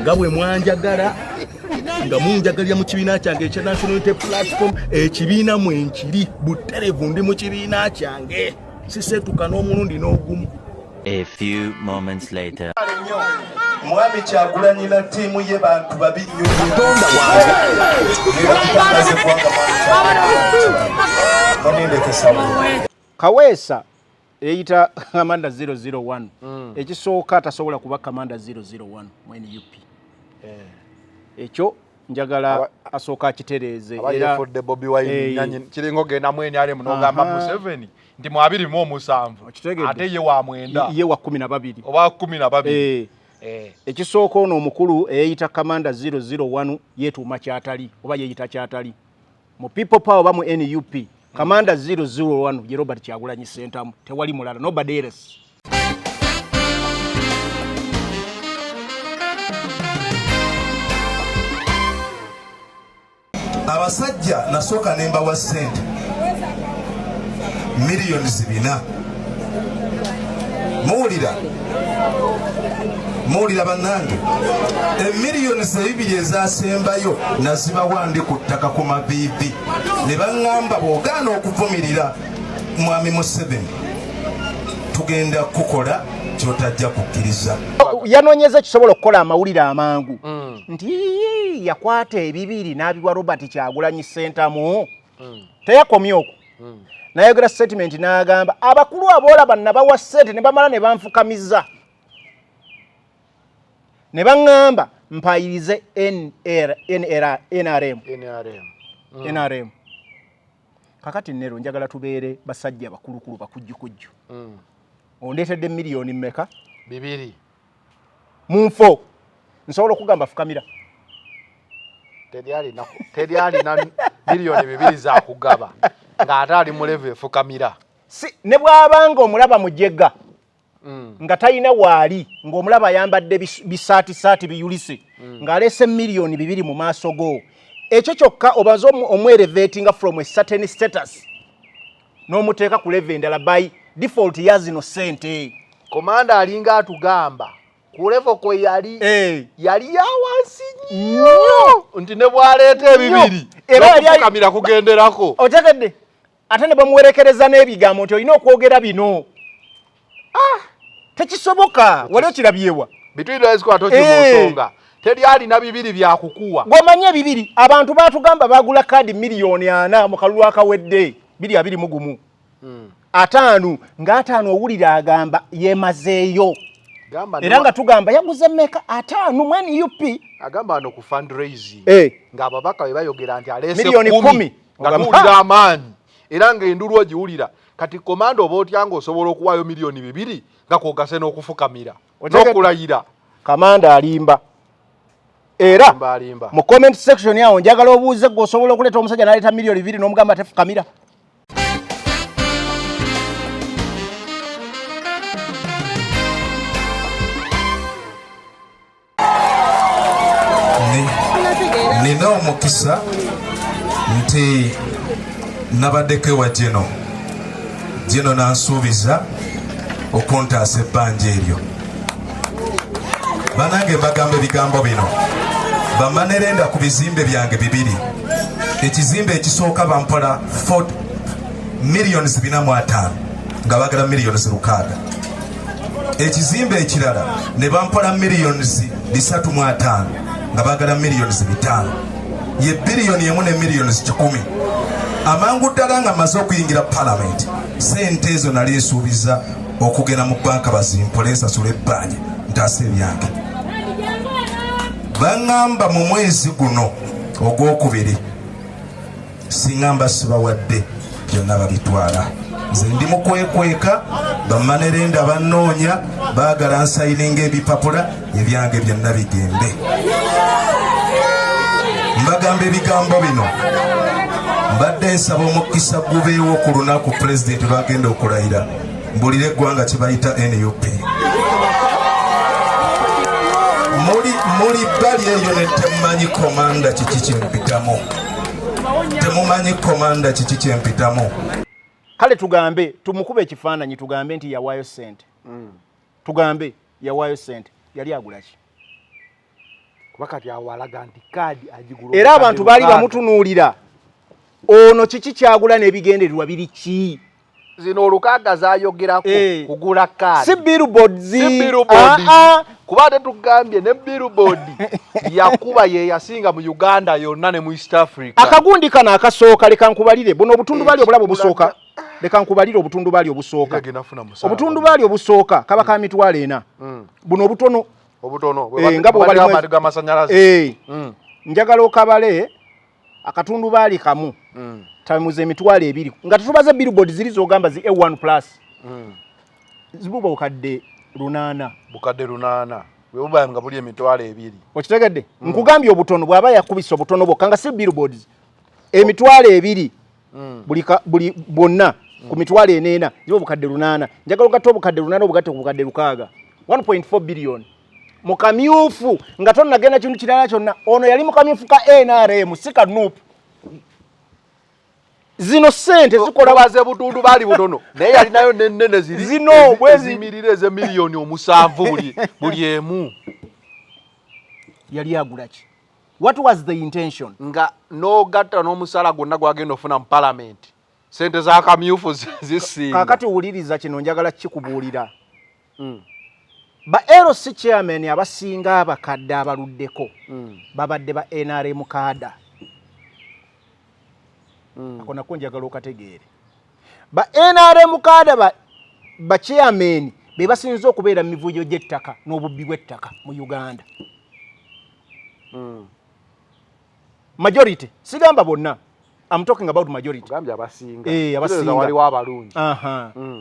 nga bwe mwanjagala nga munjagalira mu kibiina kyange ekya National Unity Platform ekibiina mwenkiri buterevu ndi mu kibiina kyange sisetuka n'omulundi n'ogumu. A few moments later. Mwami Kyagulanyi na tiimu ye bantu babi nnyo. Kaweesa eyita Kamanda 001 ekisooka tasobola kuba Kamanda 001 mu NUP. Ekyo njagala asooka akitereeze era fodde Bobi Wine kiringo genda mwene ale munogamba Museveni ndi mu 27 ate ye wa mwenda ye wa 12 oba 12 ekisooka ono omukulu eyita Kamanda 001 yetuuma kyatali oba yeyita kyatali mu People Power ba mu NUP. Kamanda 001 ye Robert Kyagulanyi Ssentamu tewali mulala nobody else. Abasajja nasooka nemba wa ssente miliyoni 4. Muwulira bannange emiliyoni 2 ezasembayo nazibawa ndi ku ttaka ku maviivi ne baŋŋamba bw'ogaana okuvumirira mwami Museveni tugenda kukola kyotajja kukkiriza. Yanoonyeza kisobola okukola amawulire amangu nti yakwata ebibiri n'abiwa Robert Kyagulanyi Ssentamu teyakomye okwo nayogera statement n'agamba abakulu aboolaba nabawa ssente ne bamala ne banfukamiza ne baŋŋamba mpayirize NRM. Kakati nero njagala tubeere basajja bakulukulu bakujjukujju. Ondeetedde miliyoni mmeka? 2 munfo nsobola okugamba fukamira teri na miliyoni 2 za kugaba ng'ate ali mu level efukamira ne bw'abanga omulaba mujjegga nga talina waali ng'omulaba ayambadde bisaatisaati biyulise ng'aleese miliyoni 2 mu maaso go ekyo kyokka obaze omwerevetinga from a certain status n'omuteeka ku level endala by default ya zino ssente. Komanda alinga atugamba ku level kwe yali yawansi nnyo nti ne bw'aleeta ebibiri n'okufukamira kugenderako otegedde ate ne bamuwerekereza n'ebigambo nti olina okwogera bino tekisoboka wali okirabyewa between those kwato kimusonga teri alina 2 byakukuwa ng'omanye 2 abantu baatugamba bagula kaadi miliyoni 4 mu kalulu akawedde 221 5 nga5 owulira agamba yemazeeyo era nga tugamba yaguze mmeka 5 mu NUP agamba no ku fundraising ng'ababaka bwe bayogera nti aleese miliyoni 10 nga tuwulira amaanyi era ng'endulu ogiwulira kati komanda oba otya ng'osobola okuwaayo miliyoni 2 nga kwogase n'okufukamira n'okulayira. Kamanda alimba era mu comment section yawo njagala obuuze gwosobola okuleeta omusajja n'aleeta miliyoni 2 n'omugamba tefukamira. Nina omukisa nti nabaddeko ewa Geno nansuubiza okuntaasa ebbanja eryo. Banange mbagamba ebigambo bino bamanerenda ku bizimbe byange 2. Ekizimbe ekisooka bampola miliyoni 4.5 nga bagala miliyoni 6. Ekizimbe ekirala ne bampola miliyoni 3.5 nga bagala miliyoni 5. Ye biliyoni 1 ne miliyoni 10. Amangu ddala nga maze okuyingira Parliament sente ezo nali nsuubiza okugenda mu banka bazimpole nsasula ebbanja ntaasa ebyange. Baŋŋamba mu mwezi guno ogwokubiri siŋŋamba sibawadde byonna babitwala. Nze ndi mu kwekweka bamanerenda bannoonya baagala nsayininga ebipapula ebyange byonna bigembe. Mbagamba ebigambo bino mbadde nsaba omukisa gubeewo ku lunaku pulezidenti lwagenda okulayira mbulire eggwanga kye bayita NUP. Muli bbali eyo ne temumanyi komanda kiki kyempitamu. Temumanyi komanda kiki kyempitamu. Kale tugambe tumukube ekifaananyi tugambe nti yawaayo ssente. Tugambe yawaayo ssente yali agula ki? wakati awalaga nti kadi ajigula era abantu bali bamutunuulira ono kiki kyagula n'ebigendererwa biri ki zino olukaga zayogerako kugula kadi si billboards kuba tetugambye ne billboard yakuba ye yasinga mu Uganda yonna ne mu East Africa akagundi kana akasooka leka nkubalire buno obutundu bali obulabo busooka leka nkubalire obutundu bali obusooka obutundu bali obusooka kaba ka mitwalo ena buno obutono ngabo bali amasanyalaze njagala okabale akatundu bali kamu tamuze emitwalo ebiri nga tutubaze billboard ziri zogamba zi A1 plus zibuba okadde lunana webuba nga buli emitwalo ebiri okitegedde nkugambye obutono bwaba yakubisa obutono bwokka nga si billboards emitwalo ebiri buli bonna ku mitwalo enena zibo obukadde lunana njagala ogatta obukadde lunana obugatte ku bukadde lukaaga 1.4 billion mukamyufu nga tonnagenda kintu kirala kyonna ono yali mukamyufu ka NRM sika NUP zino sente zikola baze butundu bali butono naye yali nayo nene ziri zino bwezimirire ze milioni omusanvu buli emu yali agula ki what was the intention nga no gatta no musala gonna gwagenda ofuna mu parliament sente za kamyufu zisinga kakati uliriza kino njagala kikubuulira ba LC chairman abasinga abakadde abaluddeko babadde ba NRM kada akona konjagala okategeere ba NRM kada ba chairman be basinze okubeera mu mivuyo gy'ettaka n'obubbi bw'ettaka mu Uganda majority sigamba bonna I'm talking about majority gambya abasinga abasinga waliwo abalungi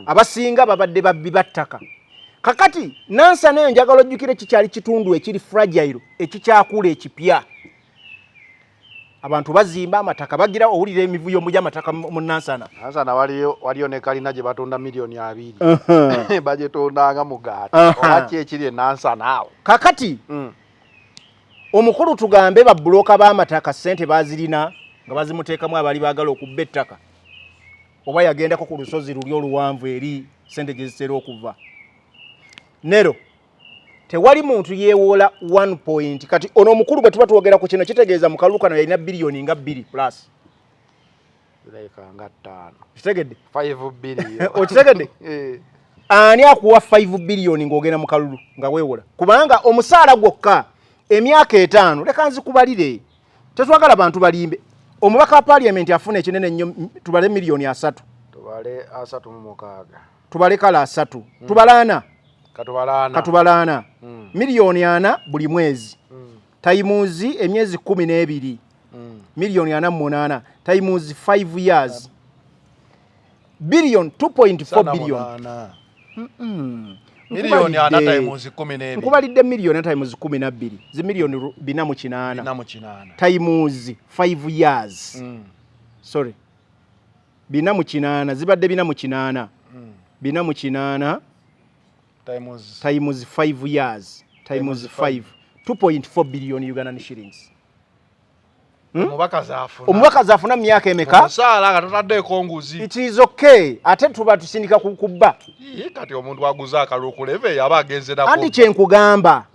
abasinga babadde babbi battaka kakati nansa nayo njagala ojjukire kikyali kitundu ekiri fragile ekikyakula ekipya abantu bazimba amataka bagira owulira emivuyo mu y'amataka mu Nansana waliyo ne kalina gye batonda milioni 2 bajetondanga mu gaati olaki ekiri Nansana awo kakati omukulu tugambe ba bloka b'amataka sente bazirina nga bazimuteekamu abali baagala okubba ettaka oba yagendako ku lusozi luli oluwanvu eri sente gye zitera okuva nero tewali muntu yeewola 1 point kati ono omukulu bwe tuba twogera ku kino kitegeeza mu kalulu kano yalina biliyoni nga 2 plus nga 5 kitegedde 5 billion okitegedde ani akuwa 5 biliyoni ng'ogenda mu kalulu nga weewola kubanga omusaala gwokka emyaka 5 leka nzikubalire tetwagala bantu balimbe omubaka wa parliament afuna ekinene nnyo tubale miliyoni 3 tubale 36 tubale kala 3 tubalana katubalana miliyoni 4 buli mwezi taimuzi emyezi 12 miliyoni 48 taimuzi 5 years billion 2.4 billion miliyoni 4 taimuzi 12 nkubalidde miliyoni taimuzi 12 zi miliyoni 408 taimuzi 5 years sorry 408 zibadde 408 408 times 5 years times 5 2.4 billion Ugandan shillings omubaka zaafuna myaka emeka omusaala nga totaddeko nguzi it is okay ate tuba tusindika kukubba kati omuntu aguza akalulu ku leve yaba agenzerako anti kyenkugamba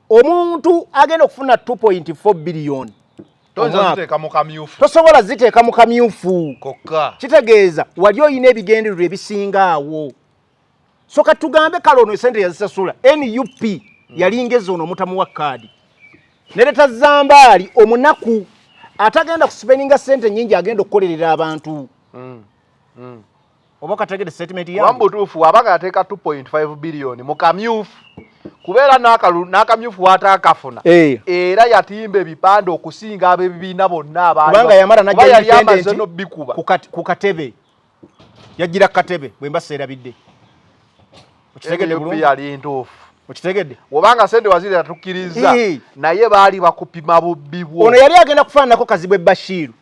omuntu agenda okufuna 2.4 billion tosobola ziteeka mu kamyufu kitegeeza wali oyina ebigendererwa ebisinga awo so katugambe kale ono esente yazisasula NUP yalingeza ono omutamuwa kaadi nereta zambaali omunaku atagenda kusipeninga sente nyingi agenda okukolerera abantu oba kategede statement yangu wambutuufu abaga yateeka 2.5 billion mu kamyufu kubeera n'akamyufu waataakafuna era yatimba ebipande okusinga ab'ebibiina bonna kubanga yamala najja bikuba ku katebe yajjira katebe bwe mba seerabidde okitegedde bulungi yali ntuufu okitegedde obanga sente waziri atukkiriza naye baali bakupima bubbi bwo ono yali agenda kufaananako Kazibwe Bashiru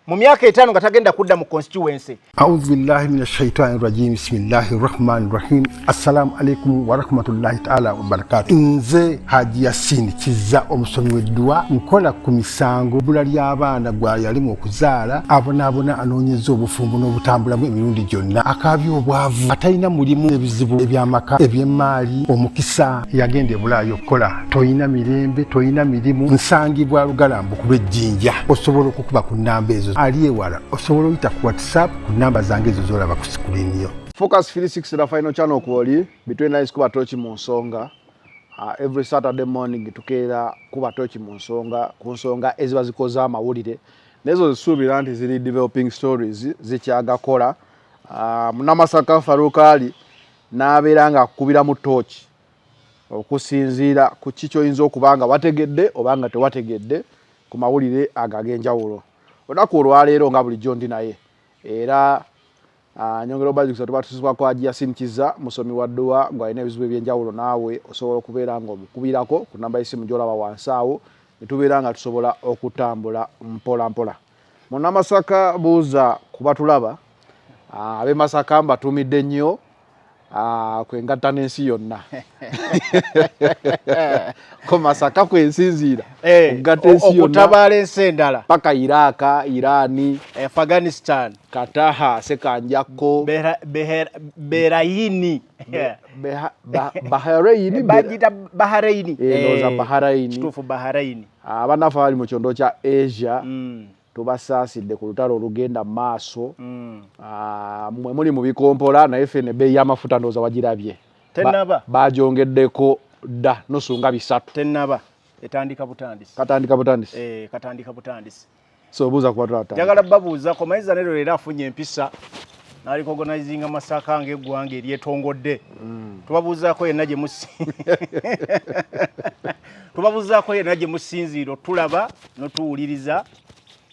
mu myaka 5 nga tagenda kudda mu constituency. A'udhu billahi minash shaitani rajim. Bismillahir rahmanir rahim. Assalamu alaikum wa rahmatullahi ta'ala wa barakatuh. Nze Haji Yasin Kiza omusomi w'eddua nkola ku misango bula ly'abaana gwa yalimu okuzaala abona anoonyeza obufumbo n'obutambulamu emirundi gyonna akabya obwavu atalina mulimu ebizibu eby'amaka eby'emmaali omukisa yagenda ebulaayo okukola toyina mirembe toyina mirimu nsangibwa lugalambu kuba ejjinja osobola okukuba ku nnamba ezo ali ewala osobola oyita ku WhatsApp ku nnamba zange ezo z'olaba ku sikulini yo. Focus 360 na final channel kwoli between nice kuba tochi mu nsonga. Every Saturday morning tukeera kuba tochi mu nsonga ku nsonga eziba zikoza amawulire nezo zisuubira nti ziri developing stories zikyagakola. Munamasaka Farukali n'abeera nga akubira mu tochi okusinziira ku kicho oyinza okubanga wategedde obanga tewategedde ku mawulire agagenjawulo. Olunaku olwaleero nga bulijjo ndi naye era nyongero bazikisa tubatusibwa kwa Haji Yasin Kiza musomi wa ddua ng'alina ebizibu ebyenjawulo naawe osobola okubeera ng'omukubirako ku nnamba y'essimu gy'olaba wansi awo ne tubeera nga tusobola okutambula mpola mpola. Munamasaka buuza kuba tulaba ab'e Masaka mbatumidde nnyo kwengatta n'ensi yonna. Ko Masaka kwensinziira okugatta ensi yonna okutabaala ensi endala paka Iraka, Irani, Afghanistan, Kataha, Sekanjako, Bahrain, Bahrain, bagita Bahrain, noza Bahrain, kituufu Bahrain. Abanafu abali mu kyondo kya Asia tubasaasidde ku lutalo olugenda maaso. Mwe muli mu bikompola naye fene bei y'amafuta ndooza wagirabye Tenaba bajongeddeko dda nosunga 3. Tenaba etandika butandisi katandika butandisi. So buuza kuba tulata njagala babuuza komayiza nero leero afunye empisa n'aliko organizinga Masaka ng'eggwanga eryetongodde. Tubabuuzaako yenna gye tubabuuzaako yenna gye musinziiro tulaba notuwuliriza.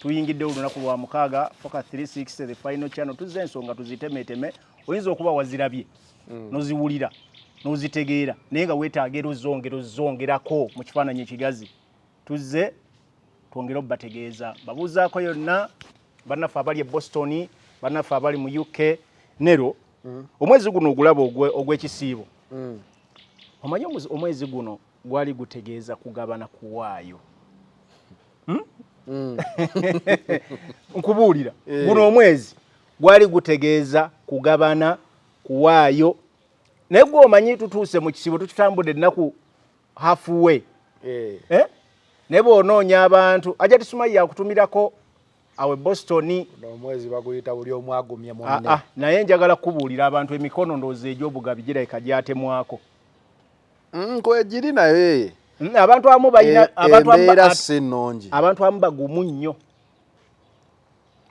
Tuyingidde olunaku lwa mukaaga Focus 360 the final channel tuzze ensonga tuzitemeteme oyinza okuba wazirabye noziwulira nozitegeera naye nga weetaagera ozongerako mu kifaananyi ekigazi tuzze twongere obbategeeza babuuzaako yonna bannaffe abali e Boston bannaffe abali mu UK nero omwezi guno ogulaba ogw'ekisiibo omanyi omwezi guno gwali gutegeeza kugabana kuwaayo nkubuulira guno omwezi gwali gutegeeza kugabana kuwaayo naye gwe omanyi tutuuse mu kisibo tutambudde ennaku halfway naye bw'onoonya abantu ajja Tisumai yakutumirako awe Boston omwezi baguyita buli omu agumye munne naye njagala kubuulira abantu emikono ndoozi egy'obugabi girabika gyatemwako kwegiri naye abantu abamu balina abantu abamu bagumu nnyo.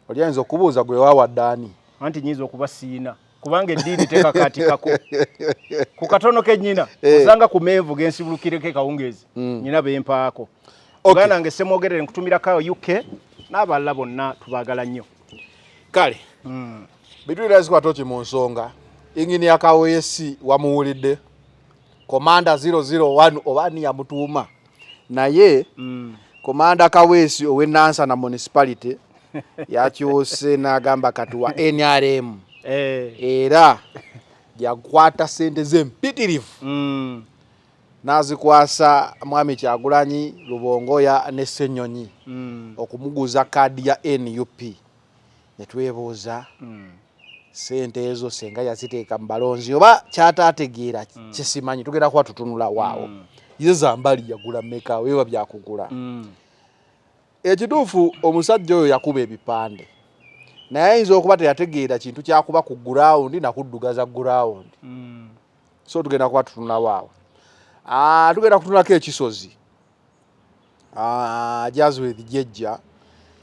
Olyanza okubuuza gwe wawaddaani anti nyinza okuba siina kubanga eddiini tekakatikako ku katono kennyina osanga ku menvu gensibulukireko kawungeezi nyina bempaako ogaa nange semwogerere nkutumirako UK n'abalala bonna tubaagala nnyo kale bitwira zikwatoki mu nsonga ingini ya Kaweesi wamuwulidde Komanda 001 obani ya mutuuma naye Komanda Kaweesi owe Nansa na municipality yakyuse n'agamba katuwa NRM era yakwata sente z'empitirivu nazikwasa Mwami Kyagulanyi Lubongoya ne Ssenyonyi okumuguza kaadi ya NUP netwebuuza sente ezo senga yaziteeka mu balonzi oba kyataategeera kisimanyi tugenda kuba tutunula waawo ye zambali yagula mmeka weewa byakugula ekituufu omusajja oyo yakuba ebipande naye ayinza okuba teyategeera kintu kyakuba ku gurawundi nakuddugaza gurawundi so tugenda kuba tutunula waawo tugenda kutunulako ekisozi Jazweth Jejja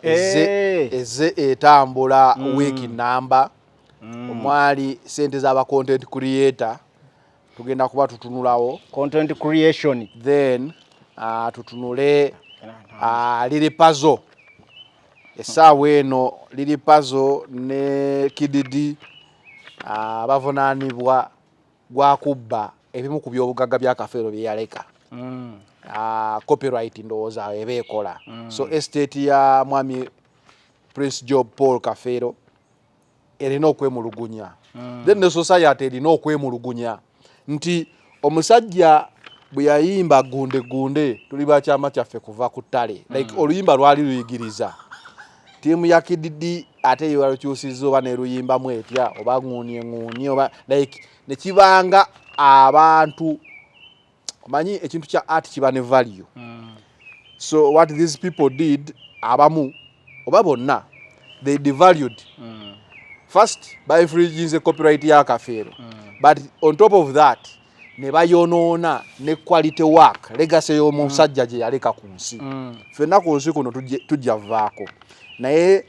eze etambula weeki namba omwali sente z'aba content creator tugenda kuba tutunulawo content creation then tutunule lili puzzle essaawa eno lili puzzle ne Kididi bavunaanibwa gwakubba ebimu ku byobugagga bya Kafeero bye yaleka copyright ndowooza eba ekola so estate ya Mwami Prince Job Paul Kafeero erina okwemulugunya then the society erina okwemulugunya nti omusajja bwe yayimba gunde tuli bakyama kyaffe kuva ku ttale like oluyimba lwali luyigiriza tiimu ya Kididi ate yewalukyusizza oba neruyimba mwetya oba nguunye oba like nekibanga abantu omanyi ekintu kya art kiba ne value so what these people did abamu oba bonna they devalued first by infringing copyright ya Kafeero but on top of that ne bayonoona ne quality work legacy y'omusajja gye yaleka ku nsi ffenna ku nsi kuno tujja vaako naye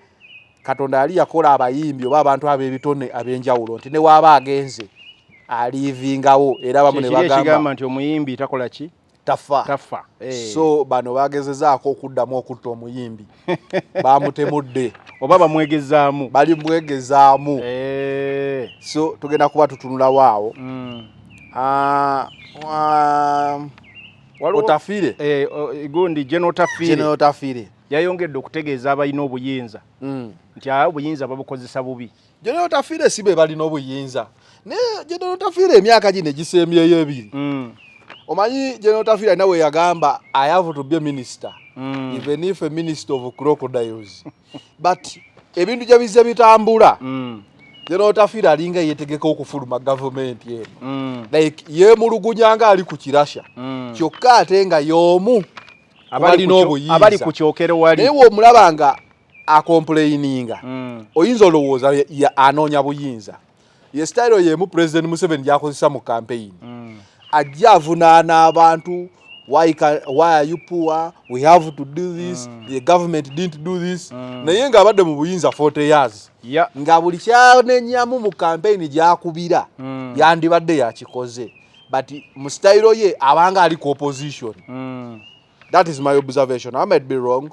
Katonda yali yakola abayimbi oba abantu ab'ebitone ab'enjawulo nti ne waaba agenze alivingawo era bamu ne bagamba nti omuyimbi takola ki tafa so bano bagezezaako okuddamu okutta omuyimbi bamutemudde oba bamwegezaamu bali mwegezaamu so tugenda kuba tutunula waawo Otafire gundi General Otafire yayongedde okutegeeza abalina obuyinza nti obuyinza babukozesa bubi. General Otafire sibe balina obuyinza ne General Otafire emyaka gine gisemyeyo ebiri omanyi General Otafire nawe yagamba I have to be a minister even if a minister of crocodiles but ebintu gye bize bitambula General Otafire alinga yetegeka okufuluma government yeno like ye mulugunyanga ali ku kirasha kyokka ate nga y'omu abali ku kyokero wali naye omulabanga acomplaininga oyinza olowooza ya anoonya buyinza ye style ye mu President Museveni gyakozesa mu campaign ajja avunaana abantu why are you poor, we have to do this the government didn't do this naye nga abadde mu buyinza 40 years nga buli kyanenyamu mu campaign gyakubira yandibadde yakikoze but mu style ye abanga ali ku opposition that is my observation. I might be wrong.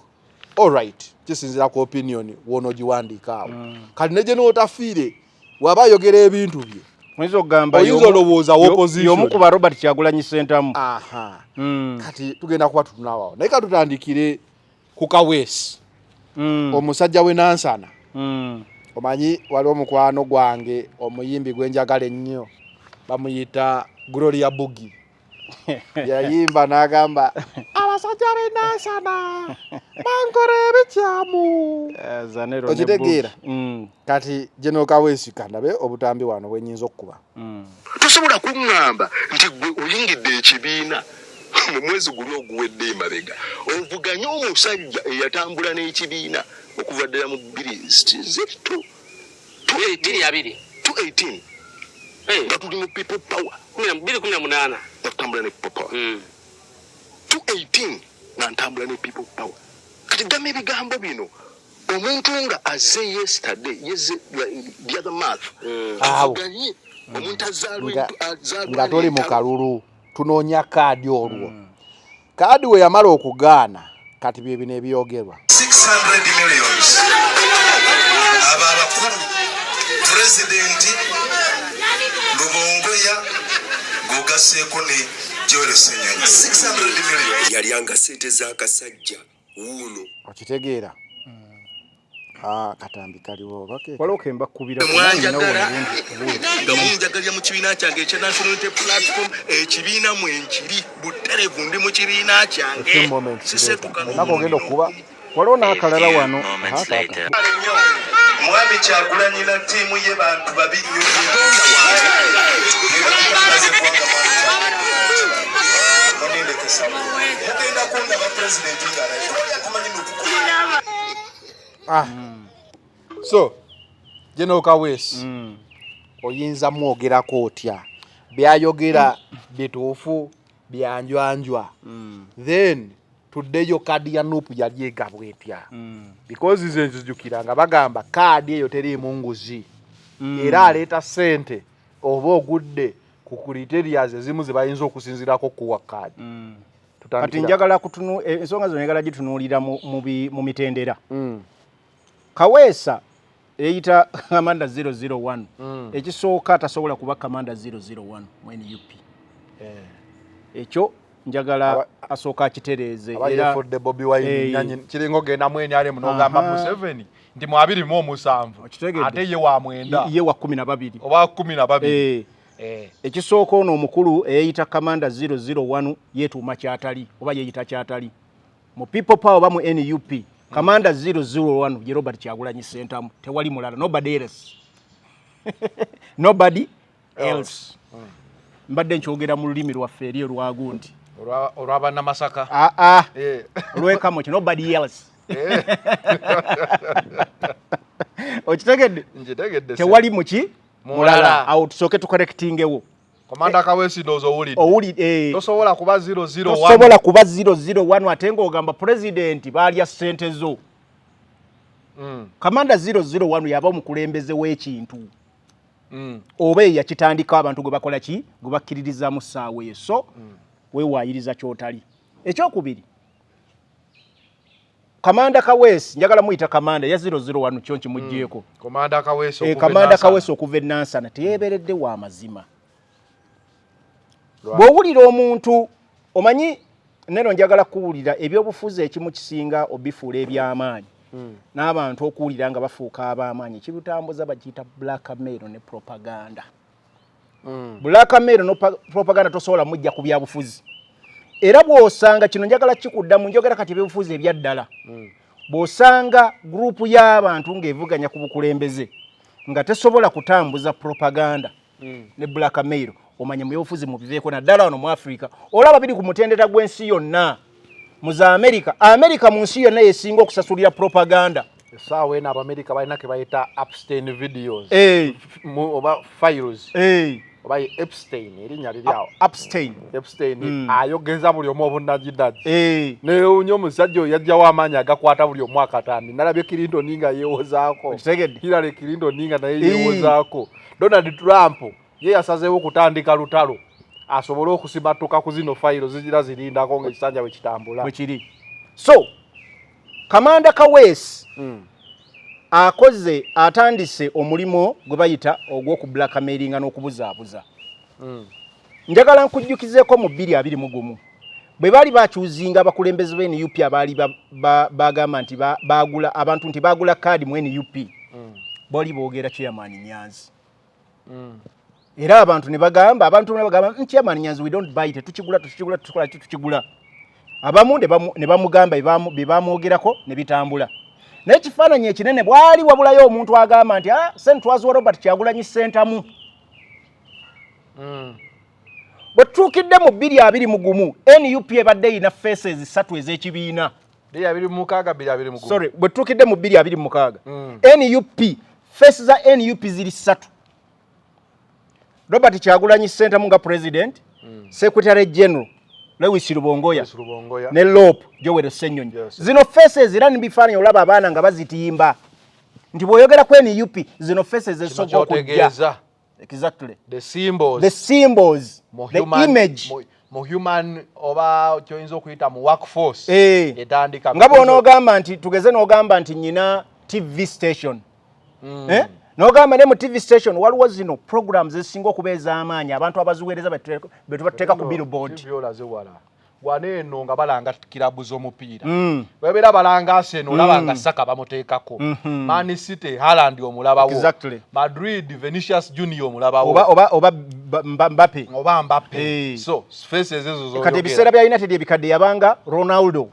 All right, kisinzira ku opinion wono giwandiikaawo kati ne General Otafire waba yogera ebintu bye mwezo gamba olowooza opposition yomu kuba Robert Kyagulanyi Ssentamu kati tugenda kuba tutunaawo naye katutandikire ku Kaweesi omusajja we Nansana omanyi wali omukwano gwange omuyimbi gwenjagala ennyo bamuyita Gloria Bugi yayimba n'agamba abasajja be Nansana bankora ebikyamu okitegeera kati General Kaweesi kandabe obutambi wano bwenyinza okukuba tosobola kuŋŋamba nti gwe oyingidde ekibiina mu mwezi guno oguwedde emabega ovuganye omusajja eyatambula n'ekibiina okuva ddala mu 2018 nga tuli mu people power 2018 natambula ne people power 2018 nga ntambula ne people power kati gamba ebigambo bino omuntu nga azze yesterday the other month avuganye omuntu nga toli mu kalulu tunoonya kaadi olwo kaadi we yamala okugaana kati bye bino ebyogerwa 600 millions aba abakulu president Lubongoya gugaseeko ne Joel Senyonyi 600 millions yali anga sente z'akasajja wuuno okitegeera katambi kaliwo bake waloke mbakubira mwanjagala nga munjagalya mu kibiina kyange ekya National Unity Platform ekibiina mwenkiri buterevu ndi mu kibiina kyange nako ogenda okuba waliwo n'akalala wano mwami Kyagulanyi na ttiimu ye bantu babi nnyo mugenda kundaba president so General Kaweesi oyinza mwogerako otya byayogera bituufu byanjwanjwa then tuddeyo kaadi ya Nuupu yali egabwa etya because nze nzijukiranga bagamba kaadi eyo teriimu nguzi era aleeta ssente oba ogudde ku criterias ezimu ze bayinza okusinzirako kuwa kaadi kati njagala ensonga zo njagala gitunuulira mu mitendera Kaweesa eyita Commander 001 ekisooka tasobola kuba Commander 001 mu NUP ekyo njagala asooka akitereeze era fodde Bobi Wine nyanyi kiringo genda mweni ale munogamba Museveni ndi mu 27 ate ye wa mwenda ye wa 12 oba 12 ekisooka ono omukulu eyita Commander 001 yetuuma kyatali oba yeyita kyatali mu People Power ba mu NUP Commander 001 ye Robert Kyagulanyi Ssentamu tewali mulala nobody else mbadde nkyogera mu lulimi lwaffe eri olwagundi olwaba namasaka olwekamo ki nobody else okitegedde tewali muki mulala awo tusooke tukorekitingewo Komanda Kaweesi ndozo owulidde tosobola kuba 001 ate ng'ogamba president baalya ssente zo Commander 001 yaba omukulembeze w'ekintu oba yakitandika abantu gwe bakola ki gwe bakkiririzaamu ssaawa eyo so weewaayiriza kyotali ekyokubiri Commander Kaweesi njagala muyita Commander ya 001 kyo nkimuggyeko Commander Kaweesi okuva Nansana teyeeberedde wa mazima bw'owulira omuntu omanyi neno njagala kuwulira ebyobufuzi ekimu kisinga obifuula eby'amaanyi n'abantu okuwulira nga bafuuka ab'amaanyi kibutambuza bakiyita blackmail ne propaganda blackmail no propaganda tosobola mujja ku byabufuzi era bw'osanga kino njagala kikuddamu njogera kati ebyobufuzi ebyaddala bw'osanga gurupu y'abantu ng'evuganya ku bukulembeze nga tesobola kutambuza propaganda ne blackmail omanya mu byobufuzi mubiveeko naddala wano mu Africa olaba biri ku mutendera gw'ensi yonna mu za America mu nsi yonna yesinga okusasulira propaganda esaawa eno Abamerika balina ke bayita Epstein videos oba files oba Epstein erinnya liryawo Epstein ayogeza buli omu obunnagiddaji newunya omusajja oyo yajjawo amaanyi agakwata buli omu akatambi nalabye Clinton nga yeewozaako Hillary Clinton nga naye yeewozaako Donald Trump ye yasazeewo okutandika lutalo asobole okusimatuka ku zino fayiro zigira zirindako ng'ekisanja bwe kitambula bwe kiri so Commander Kaweesi atandise omulimo gwe bayita ogw'oku blackmailinga n'okubuzaabuza njagala nkujjukizeeko mu 2021 bwe baali bakyuzinga abakulembeze b'e NUP abaali bagamba nti bagula abantu nti bagula kaadi mu NUP bali boogera Chairman Nyanzi era abantu ne bagamba Chairman Nyanzi we don't buy it tukigula abamu ne bamugamba be bamwogerako ne bitambula n'ekifaananyi ekinene bwali wabulayo omuntu agamba nti Ssentwazi wa Robert Kyagulanyi Ssentamu bwe tutuukidde mu 2021 NUP ebadde erina faces 3 ez'ekibiina bwe tutuukidde mu 2026 NUP faces za NUP ziri 3 Robert Kyagulanyi Ssentamu nga president Secretary General Lewis Rubongoya ne Lop Joel Ssenyonyi zino faces era nibifaananyi olaba abaana nga bazitimba nti bw'oyogera ku NUP zino faces ezisobola okujja exactly the symbols the image mu human oba kyoyinza okuyita mu workforce etandika nga bw'onoogamba nti tugeze n'ogamba nti nyina TV station n'ogamba ne mu TV station waliwo zino programs ezisinga okubeeza amaanyi abantu abaziweereza be tubateeka ku billboard waneeno nga balanga kirabu z'omupiira webeera balanga Arsenal olaba nga Saka bamuteekako Man City Haaland omulabawo Madrid Vinicius Junior omulabawo oba Mbappe so faces ezo z'oyogera kati ebiseera bya United ebikadde yabanga Ronaldo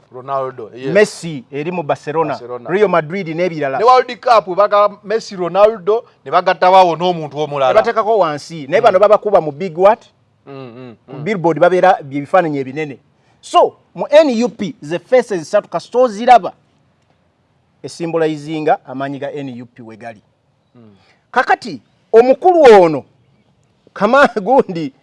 Messi eri mu Barcelona Real Madrid n'ebirala ne World Cup baga Messi Ronaldo ne bagattabawo n'omuntu omulala bateekako wansi naye bano babakuba mu big what ku billboard babeera bifaananyi ebinene so mu NUP ze faces 3 kasita oziraba esymbolizinga amaanyi ga NUP we gali kakati omukulu ono gundi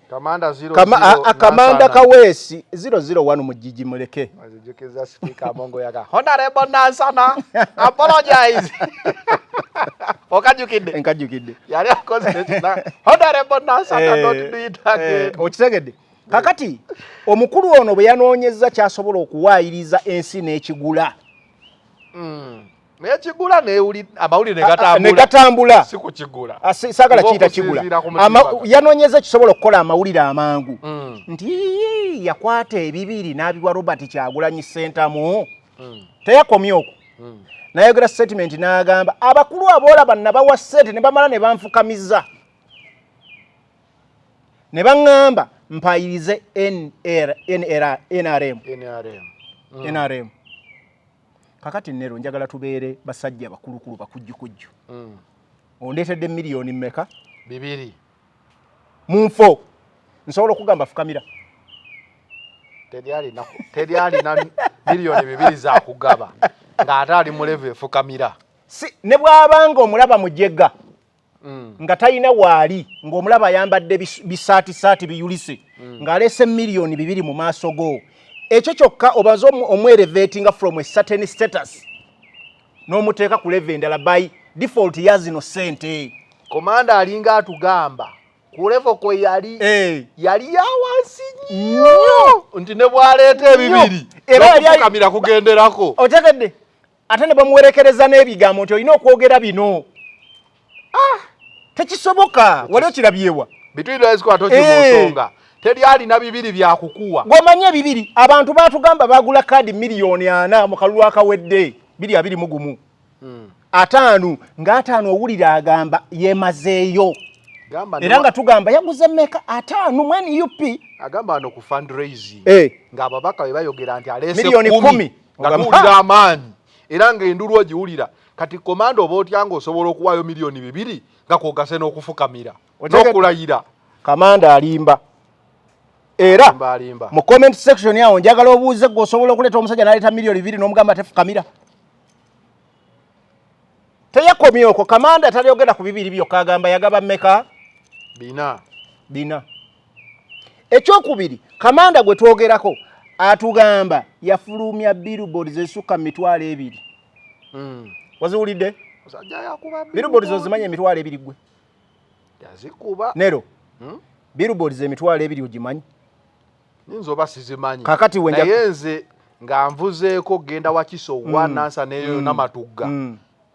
Commander Kaweesi 001 mu jiji muleke azijukeza speaker Mongo yaga Honorable Nansana apologize enkajukidde yali akoze na Honorable Nansana don't do it again okitegedde kakati omukulu ono bwe yanoonyeza kyasobola okuwaayiriza ensi n'ekigula nekigula amawulire negatambula si kukigula saagala kiyita kigula yanoonyeza kisobola okukola amawulire amangu nti yakwata ebibiri n'abiwa Robert Kyagulanyi Ssentamu teyakomye okwo nayogera statement n'agamba abakulu aboolaba nabawa ssente ne bamala ne banfukamiza ne baŋŋamba mpayirize NRM kakati nero njagala tubeere basajja bakulukulu bakujjukujju ondeetedde miliyoni mmeka 2 munfo nsobola okugamba fukamira teri alina miliyoni 2 za kugaba ng'ate ali mu level efukamira ne bw'abanga omulaba mujegga nga talina waali ng'omulaba ayambadde bisaatisaati biyulise ng'aleese miliyoni 2 mu maaso go ekyo kyokka obaze omwerevatinga from a certain status n'omuteeka ku level endala by default ya zino ssente komanda alinga atugamba ku level kwe yali yawansi nnyo nti ne bw'aleeta ebibiri n'okufukamira kugenderako otegedde ate ne bamuwerekereza n'ebigambo nti olina okwogera bino tekisoboka wali okirabyewa between us kwa tochi musonga teri alina 2 byakukuwa gwomanye 2 abantu batugamba bagula kadi miliyoni 4 mu kalulu akawedde 221 5 nga 5 owulira agamba yemazeeyo era nga tugamba yaguze mmeka 5 mwene UP agamba no ku fundraising nga ababaka we bayogera nti alese miliyoni 10 nga tuwulira amaanyi era nga endulu ogiwulira kati komando oba otyango osobola okuwaayo miliyoni 2 nga kwogase n'okufukamira n'okulayira kamanda alimba era mu comment section yawo njagala obuuze gwe osobola okuleeta omusajja n'aleeta miliyoni 2 n'omugamba tefukamira teyakomye okwo kamanda talyogera ku 2 byokka agamba yagaba mmeka 4 ekyokubiri kamanda gwe twogerako atugamba yafulumya billboards ezisukka mu mitwalo 2 waziwulidde billboards ozimanya emitwalo 2 gwe yazikuba nero billboards emitwalo 2 ogimanyi ninzoba sizimanyi kakati naye nze nga nvuzeeko genda wakiso wanansa neyo n'amatugga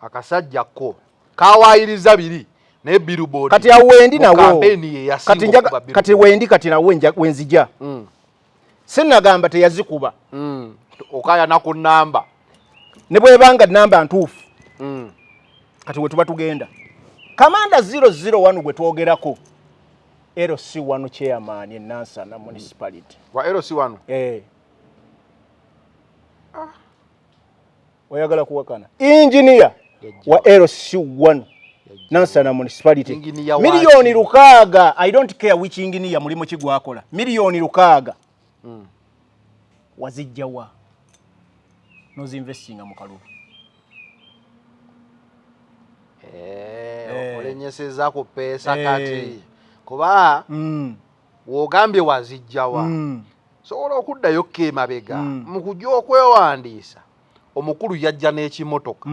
akasajjako kawaayiriza 2 ne billboard kati awendi nawo kati wendi kati nawe wenzija sinagamba teyazikuba okaya na ku namba ne bwebanga namba ntuufu kati we tuba tugenda kamanda 001 gwe twogerako LC1 chairman in Nansana municipality wa LC1 oyagala kuwakana engineer wa LC1 Nansana municipality miliyoni 6 I don't care which engineer mulimo kigwakola miliyoni 6 wazijjawa nozi investing mu kalulu olenyeseza ku pesa kati kuba wogambye wazijjawa sobola okuddayo kemabega mu kujja okwewandiisa omukulu yajja n'ekimotoka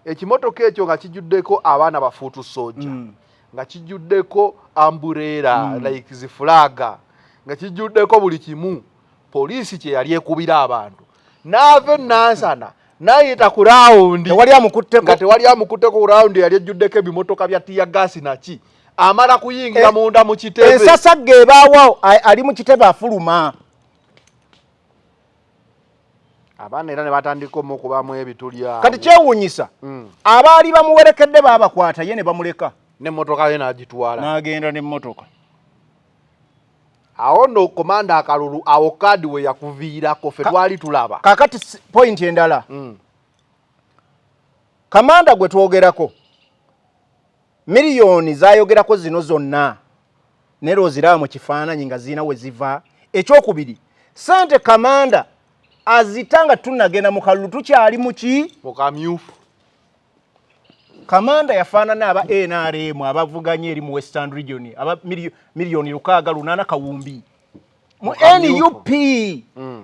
ekimotoka ekyo nga kijjuddeko abaana bafuutu soja nga kijjuddeko ambureera like zifulaga nga kijjuddeko buli kimu poliisi kye yali ekubira abantu naave Nansana nayita ku rawundi tewali amukutteko ku rawundi yali ejjuddeko ebimotoka bya tiya gaasi naki amala kuyingira munda mu kitebe ensasa gebaawo ali mu kitebe afuluma abaana era ne batandika okubamu ebitulya kati kyewuunyisa abaali bamuwerekedde baabakwata ye ne bamuleka n'emmotoka ye n'agitwala n'agenda n'emmotoka awo no komanda akalulu awo kadi we yakuviirako fe twali tulaba kakati point endala kamanda gwe twogerako miliyoni zayogerako zino zonna ne rozira mu kifaananyi nga zina we ziva ekyokubiri sente kamanda azitanga tunagenda mu kalulu tukyali muki mukamyufu kamanda yafaanana aba NRM abavuganye eri mu Western Region aba miliyoni 6 kawumbi mu NUP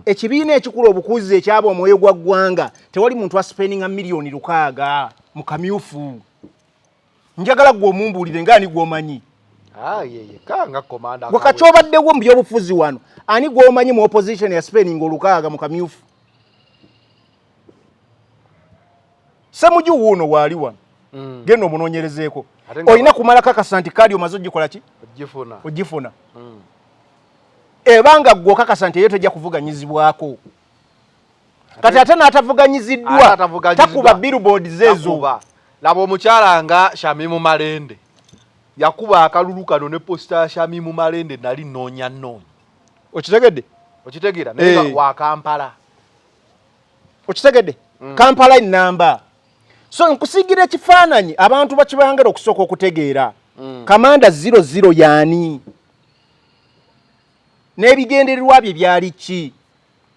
ekibiina ekikulu obukuzi ekyaba omwoyo gwa ggwanga tewali muntu aspendinga miliyoni 6 mu kamyufu njagala gwe omumbuulire ngani gwomanyi yeye kanga komanda wakachobaddewo mu byobufuzi wano ani gwomanyi mu opposition ya spending 6 mu kamyufu semuju wuno wali wano genda omunoonyerezeeko olina kumala kakasanti kadi omaze ogikola ki ogifuna ebanga gwo kakasa nti yeto ejja kuvuganyizibwako kati ate n'atavuganyiziddwa takuba billboards ezo. Laba omukyala nga Shamimu Malende yakuba akalulu kano ne posta ya Shamimu Malende nali noonya. Okitegedde naye wa Kampala. Okitegedde Kampala inamba. So nkusigira ekifaananyi abantu bakibangera okusooka okutegeera Kamanda 00 yaani n'ebigendererwa bye byali ki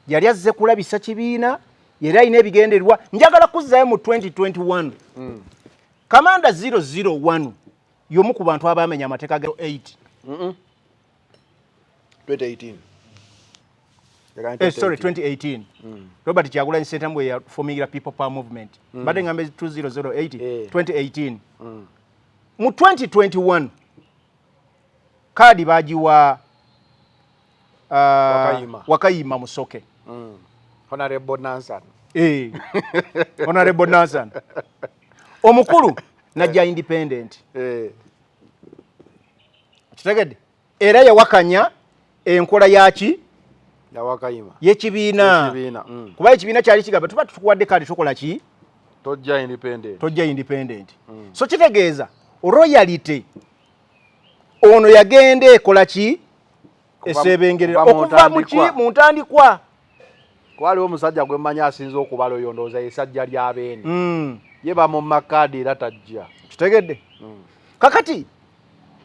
yali azze kulabisa kibiina era ayina ebigendererwa njagala kuzzayo mu 2021 Kamanda 001 y'omu ku bantu abamenya amateeka ga 8 2018 Robert Kyagulanyi Ssentamu ya formingira People Power Movement badde ngambe 2008 2018 mu 2021 kadi bajiwa Wakayima Musoke Honorable Nansan Honorable Nansan omukulu najja independent kitegedde era yawakanya enkola yaki Wakayima yekibiina kuba ekibiina kyali kigamba tuba tukuwadde kadi tukola ki tojja independent so kitegeeza royalty ono yagende ekola ki esebengerera okuva mu ntandikwa kwaliwo omusajja gwe mmanyi asinza okubala oyo ndowooza esajja ly'abeene ye bamumakadi era tajja kitegedde kakati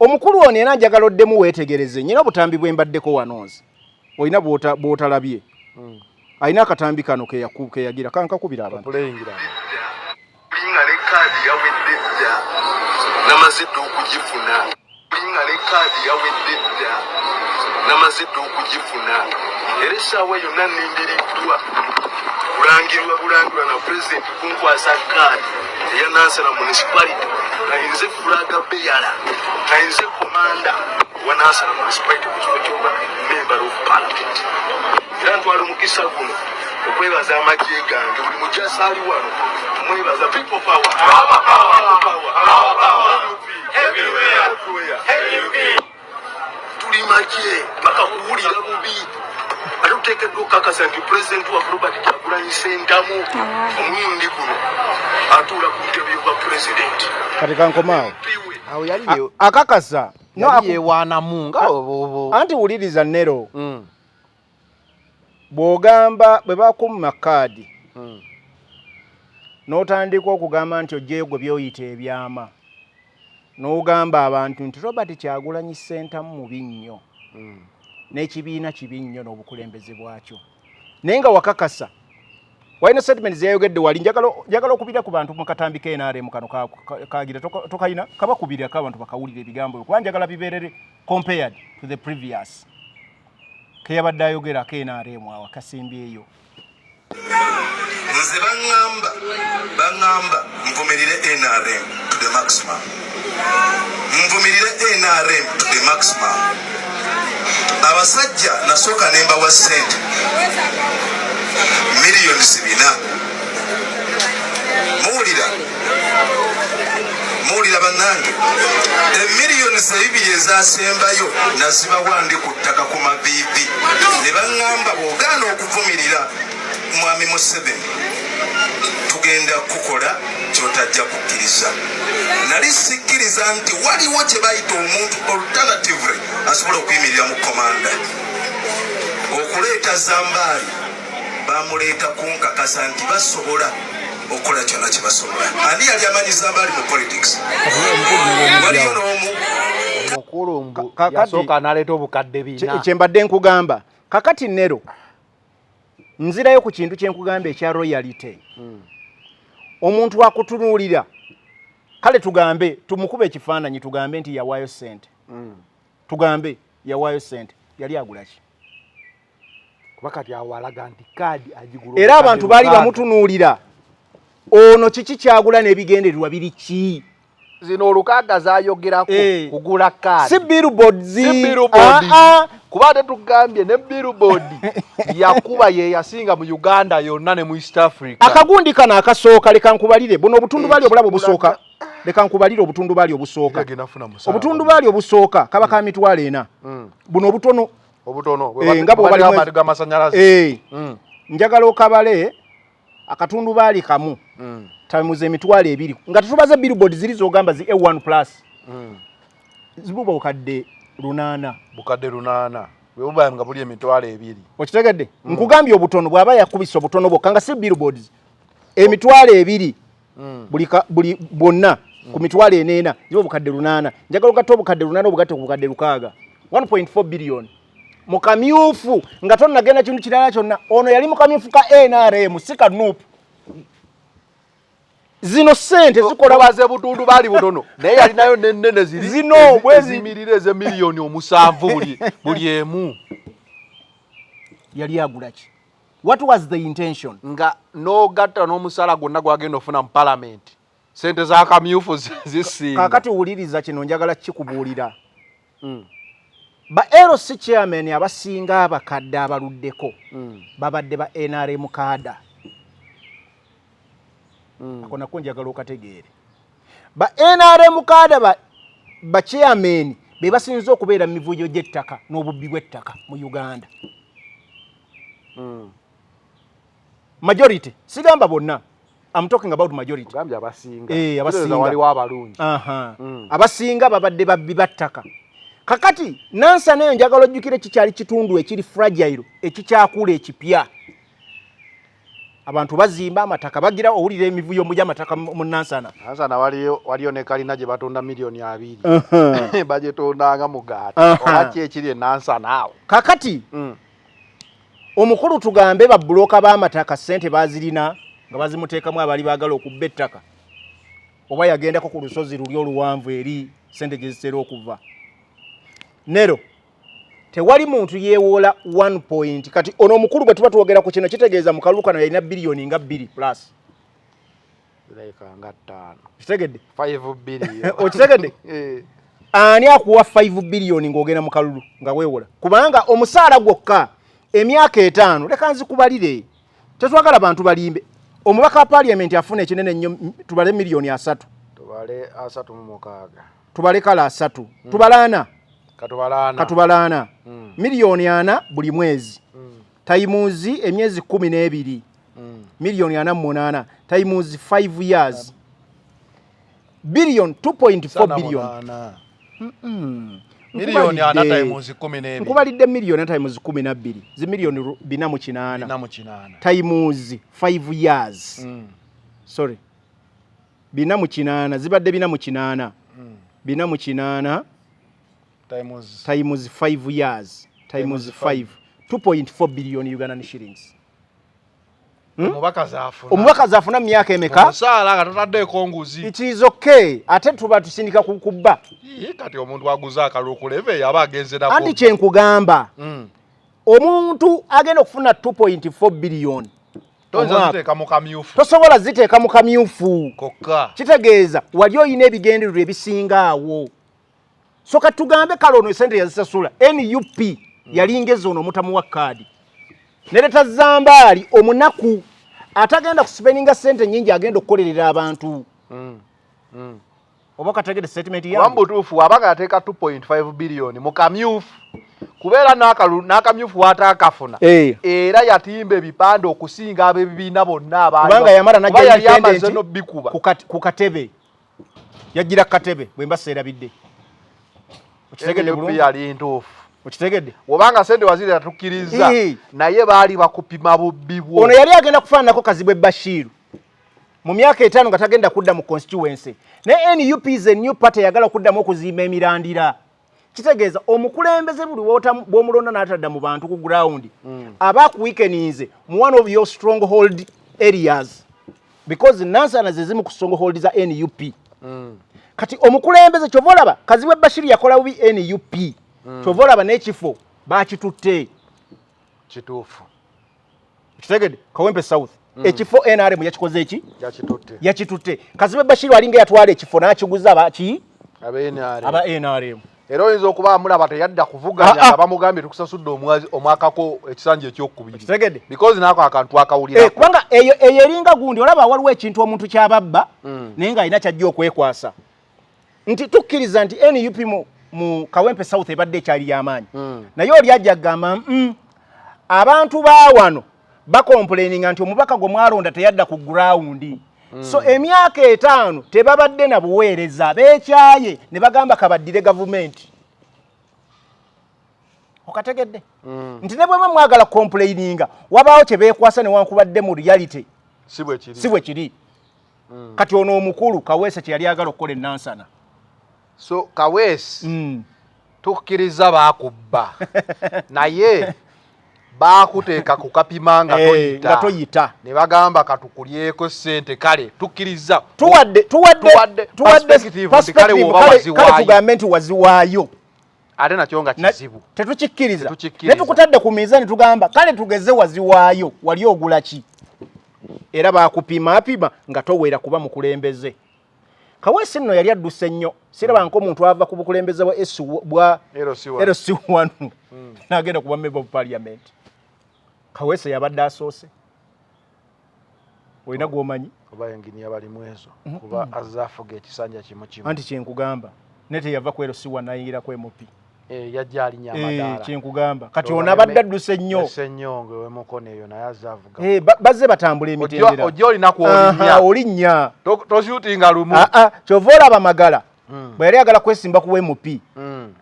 omukulu ono era njagala oddemu weetegereze nyina obutambi bwe mbaddeko wanoozi olina bw'otalabye alina akatambi kano ke yagira kankakubira abantu kulinga ne kadi yawedde dda namaze dda okugifuna kulinga ne kadi yawedde dda namaze dda okugifuna era essaawa yonna nnimbiriddwa bulangirwa na pulezidenti kunkwasa kaadi eya Nansana municipality nayinze fulaga beyala nayinze komanda wa Nansana municipality ku kifo ky'oba member of parliament era ntwala omukisa guno okwebaza amagye gange buli mujasa ali wano mwebaza people power tuli magye paka kuwulira bubi atuteekeddwa okukakasa nti pulezidenti wa Robert Kyagulanyi Ssentamu omulundi guno atuula ku ntebe bwa pulezidenti kati kankomaawo awo yali akakasa yewaanamu nga anti wuliriza Nero bw'ogamba bwe bakuma kaadi n'otandika okugamba nti ojjeyo gwe byoyita ebyama n'ogamba abantu nti Robert Kyagulanyi Ssentamu mubi nnyo n'ekibiina kibi nnyo n'obukulembeze bwakyo naye nga wakakasa walina statement zeyayogedde wali njagala okubira ku bantu mu katambi ke NRM kano kagira tokayina kabakubirako abantu bakawulira ebigambo kuba njagala bibeerere compared to the previous ke yabadde ayogera ke NRM awakasimbyeyo nze baŋŋamba nvumirire NRM to the maximum abasajja nasooka nemba wa ssente miliyoni 4 muwulira bannange emiliyoni 2 ezasembayo nazibawandi ku ttaka ku mabiibi ne baŋŋamba bw'ogaana okuvumirira mwami Museveni tugenda kukola kyotajja kukkiriza nali sikkiriza nti waliwo kye bayita omuntu alternatively asobola okuyimirira mu komanda okuleeta Zambaali bamuleeta kunkakasa nti basobola okukola kyonna kye basobola ani yali amanyi Zambaali mu politics waliyo n'omu omukulu yasooka n'aleeta obukadde biina kyembadde nkugamba kakati Nero nzirayo ku kintu kyenkugamba ekya royalty omuntu akutunuulira kale tugambe tumukube ekifaananyi tugambe nti yawaayo ssente tugambe yawaayo ssente yali agula ki kuba kati awalaga nti kaadi agigula era abantu baali bamutunuulira ono kiki kyagula n'ebigendererwa biri ki zino olukaaga zaayogerako kugula kaadi si billboards kuba ate tugambye ne billboard yakuba ye yasinga mu Uganda yonna ne mu East Africa akagundi kana akasooka leka nkubalire buno obutundubaali obulabo busooka leka nkubalire obutundubaali obusooka obutundubaali obusooka kaba ka mitwalo 4 buno obutono obutono nga bw'obali amati g'amasanyalaze njagala okabale akatundu baali kamu tamuze emitwalo 2 nga tetubaze billboard ziri zogamba zi A1 plus zibuba bukadde 8 bwebuba nga buli emitwalo 2 okitegedde nkugambye obutono bw'aba yakubisa obutono bwokka nga si billboards emitwalo 2 buli bonna ku mitwalo 4 zibo bukadde 8 njagala ogatta obukadde 8 obugatte ku bukadde 6 1.4 billion mukamyufu nga tonnagenda kintu kirala kyonna ono yali mukamyufu ka NRM sika nup zino sente zikola baze butundu bali butono naye yali nayo nene ziri zino zimirire ze milioni 7 buli emu yali agula ki what was the intention nga no gatta no musala gonna gwagenda ofuna mu parliament sente za kamyufu zisinga kakati uliriza kino njagala kikubuulira ba LC chairman abasinga abakadde abaluddeko babadde ba NRM kada akona kunjagala okategeere ba NRM kada ba chairman be basinze okubeera mu mivuyo gy'ettaka n'obubbi bw'ettaka mu Uganda majority sigamba bonna I'm talking about majority gambye abasinga abasinga wali wa balungi abasinga babadde babbi battaka kakati nansa nayo njagala ojjukire kikyali kitundu ekiri fragile ekikyakula ekipya abantu bazimba amataka bagira owulira emivuyo mu amataka mu Nansana waliyo ne kalina gye batonda milioni 2 bajetondanga mu gaati olaki ekiri Nansana awo kakati omukulu tugambe ba bloka b'amataka sente bazirina nga bazimuteekamu abali baagala okubba ettaka oba yagendako ku lusozi luli oluwanvu eri sente gye zitera okuva nero tewali muntu yeewola 1 point kati ono omukulu bwe tuba tuwogera ku kino kitegeeza mu kalulu kano yalina biliyoni nga 2 plus nga 5 kitegedde 5 billion okitegedde ani akuwa 5 biliyoni ng'ogenda mu kalulu nga weewola kubanga omusaala gwokka emyaka 5 leka nzikubalire tetwagala bantu balimbe omubaka wa parliament afuna ekinene nnyo tubale miliyoni 3 tubale 3 tubale kala 3 tubalana katubalana miliyoni 4 buli mwezi taimuzi emyezi 12 miliyoni 4 taimuzi 5 years billion 2.4 billion miliyoni 4 taimuzi 12 nkubalidde miliyoni taimuzi 12 zi miliyoni 408 taimuzi 5 years sorry 408 zibadde 408 408 times 5 years times 5 2.4 billion Ugandan shillings omubaka zaafuna myaka emeka omusala katataddeko nguzi it is okay ate tuba tusindika kukubba kati omuntu aguza akalukule yaba agenze nako anti kyenkugamba omuntu agenda okufuna 2.4 billion tosobola ziteeka mu kamyufu kitegeeza wali oyina ebigendererwa ebisinga awo so katugambe kale ono sente yazisasula NUP yalingeza ono omutamuwa kaadi nereta zambaali omunaku atagenda kusipeninga sente nyingi agenda okukolerera abantu oba kategede statement ya wambutufu abaga ateeka 2.5 billion mu kamyufu kubeera n'akamyufu waataakafuna era yatimba ebipande okusinga ab'ebibiina bonna abanga yamala n'amaze n'obbikuba ku katebe yagira katebe bwe mbaseera bidde okitegedde bulungi yali ntuufu okitegedde obanga sente waziri atukkiriza naye baali bakupima bubbi bwo ono yali agenda kufaananako Kazibwe Bashiru mu myaka 5 nga tagenda kudda mu constituency ne NUP is a new party yagala okuddamu okuzimba emirandira kitegeeza omukulembeze buli bw'omulonda n'atadda mu bantu ku ground aba kuweekenize mu one of your stronghold areas because Nansana ze zimu ku stronghold za NUP kati omukulembeze kyova olaba Kazibwe Bashiru yakola bubi NUP kyova olaba n'ekifo bakitutte kituufu kitegedde Kawempe South ekifo NRM yakikoze eki yakitutte Kazibwe Bashiru alinga yatwala ekifo n'akiguza aba NRM era oyinza okuba amulaba teyadda kuvuganya nga bamugambye tukusasudde omwakako ekisanja ekyokubiri because naako akantu akawulira kubanga eyo eringa gundi olaba waliwo ekintu omuntu kyababba naye nga alina kyajja okwekwasa nti tukkiriza nti NUP mu Kawempe South ebadde ekyali y'amaanyi naye oli ajja agamba abantu baawano bakomplaininga nti omubaka gwe mwalonda teyadda ku ground so emyaka 5 tebabadde na buweereza beekyaye ne bagamba kabaddire gavumenti okategedde nti ne bwe mwagala complaininga wabaawo kye beekwasa ne wankubadde mu reality si bwe kiri kati ono omukulu Kaweesa kye yali agala okukola ennansana so Kaweesi tukkiriza baakubba naye baakuteeka ku kapima nga toyita ne bagamba katukulyeko ssente kale tukkiriza tuwadde kale tugambe nti waziwaayo ate nakyo nga kizibu tetukikkiriza ne tukutadde ku miizaani tugamba kale tugeze waziwaayo wali ogula ki era baakupimaapima nga towera kuba mukulembeze Kaweesi nno yali adduse nnyo siraba nk'omuntu ava ku bukulembeze bwa LC1 n'agenda kuba member of parliament Kaweesi yabadde asoose olina gw'omanyi oba enginiya balimu ezo kuba azaafuga ekisanja kimu anti kyenkugamba ne teyava ku LC1 n'ayingira ku MP yajja alinya amadaala kyenkugamba kati ono abadde adduse nnyo ngwe wemukono eyo naye azaavuga bazze batambula emitendera ojja olina olinnya toshutinga lumu kyova olaba Magala bwe yali agala kwesimba ku MP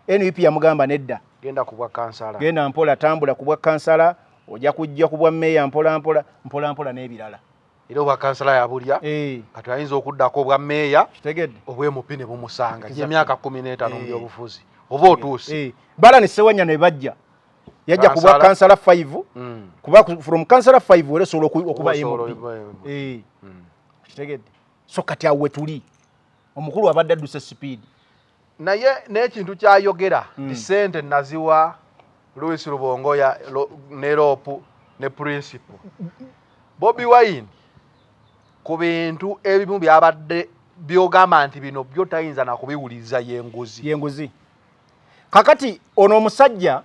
NUP yamugamba nedda genda ku bwa kansala genda mpola tambula ku bwa kansala ojja kujja ku bwa meya mpola n'ebirala era obwa kansala yabulya kati ayinza okuddako obwa meya kitegedde obwe MP ne bumusanga gy'emyaka 15 mu byobufuzi oba otuuse bala ne Sewanya ne bajja yajja kuba kansala 5 kuba from kansala 5 wele solo okuba MP kitegedde so kati awe tuli omukulu abadde adduse speed naye n'ekintu kyayogera disente naziwa Louis Lubongo ya ne Rope ne Principal Bobi Wine ku bintu ebimu byabadde byogamba nti bino byo tayinza na kubiwuliza yenguzi kakati ono omusajja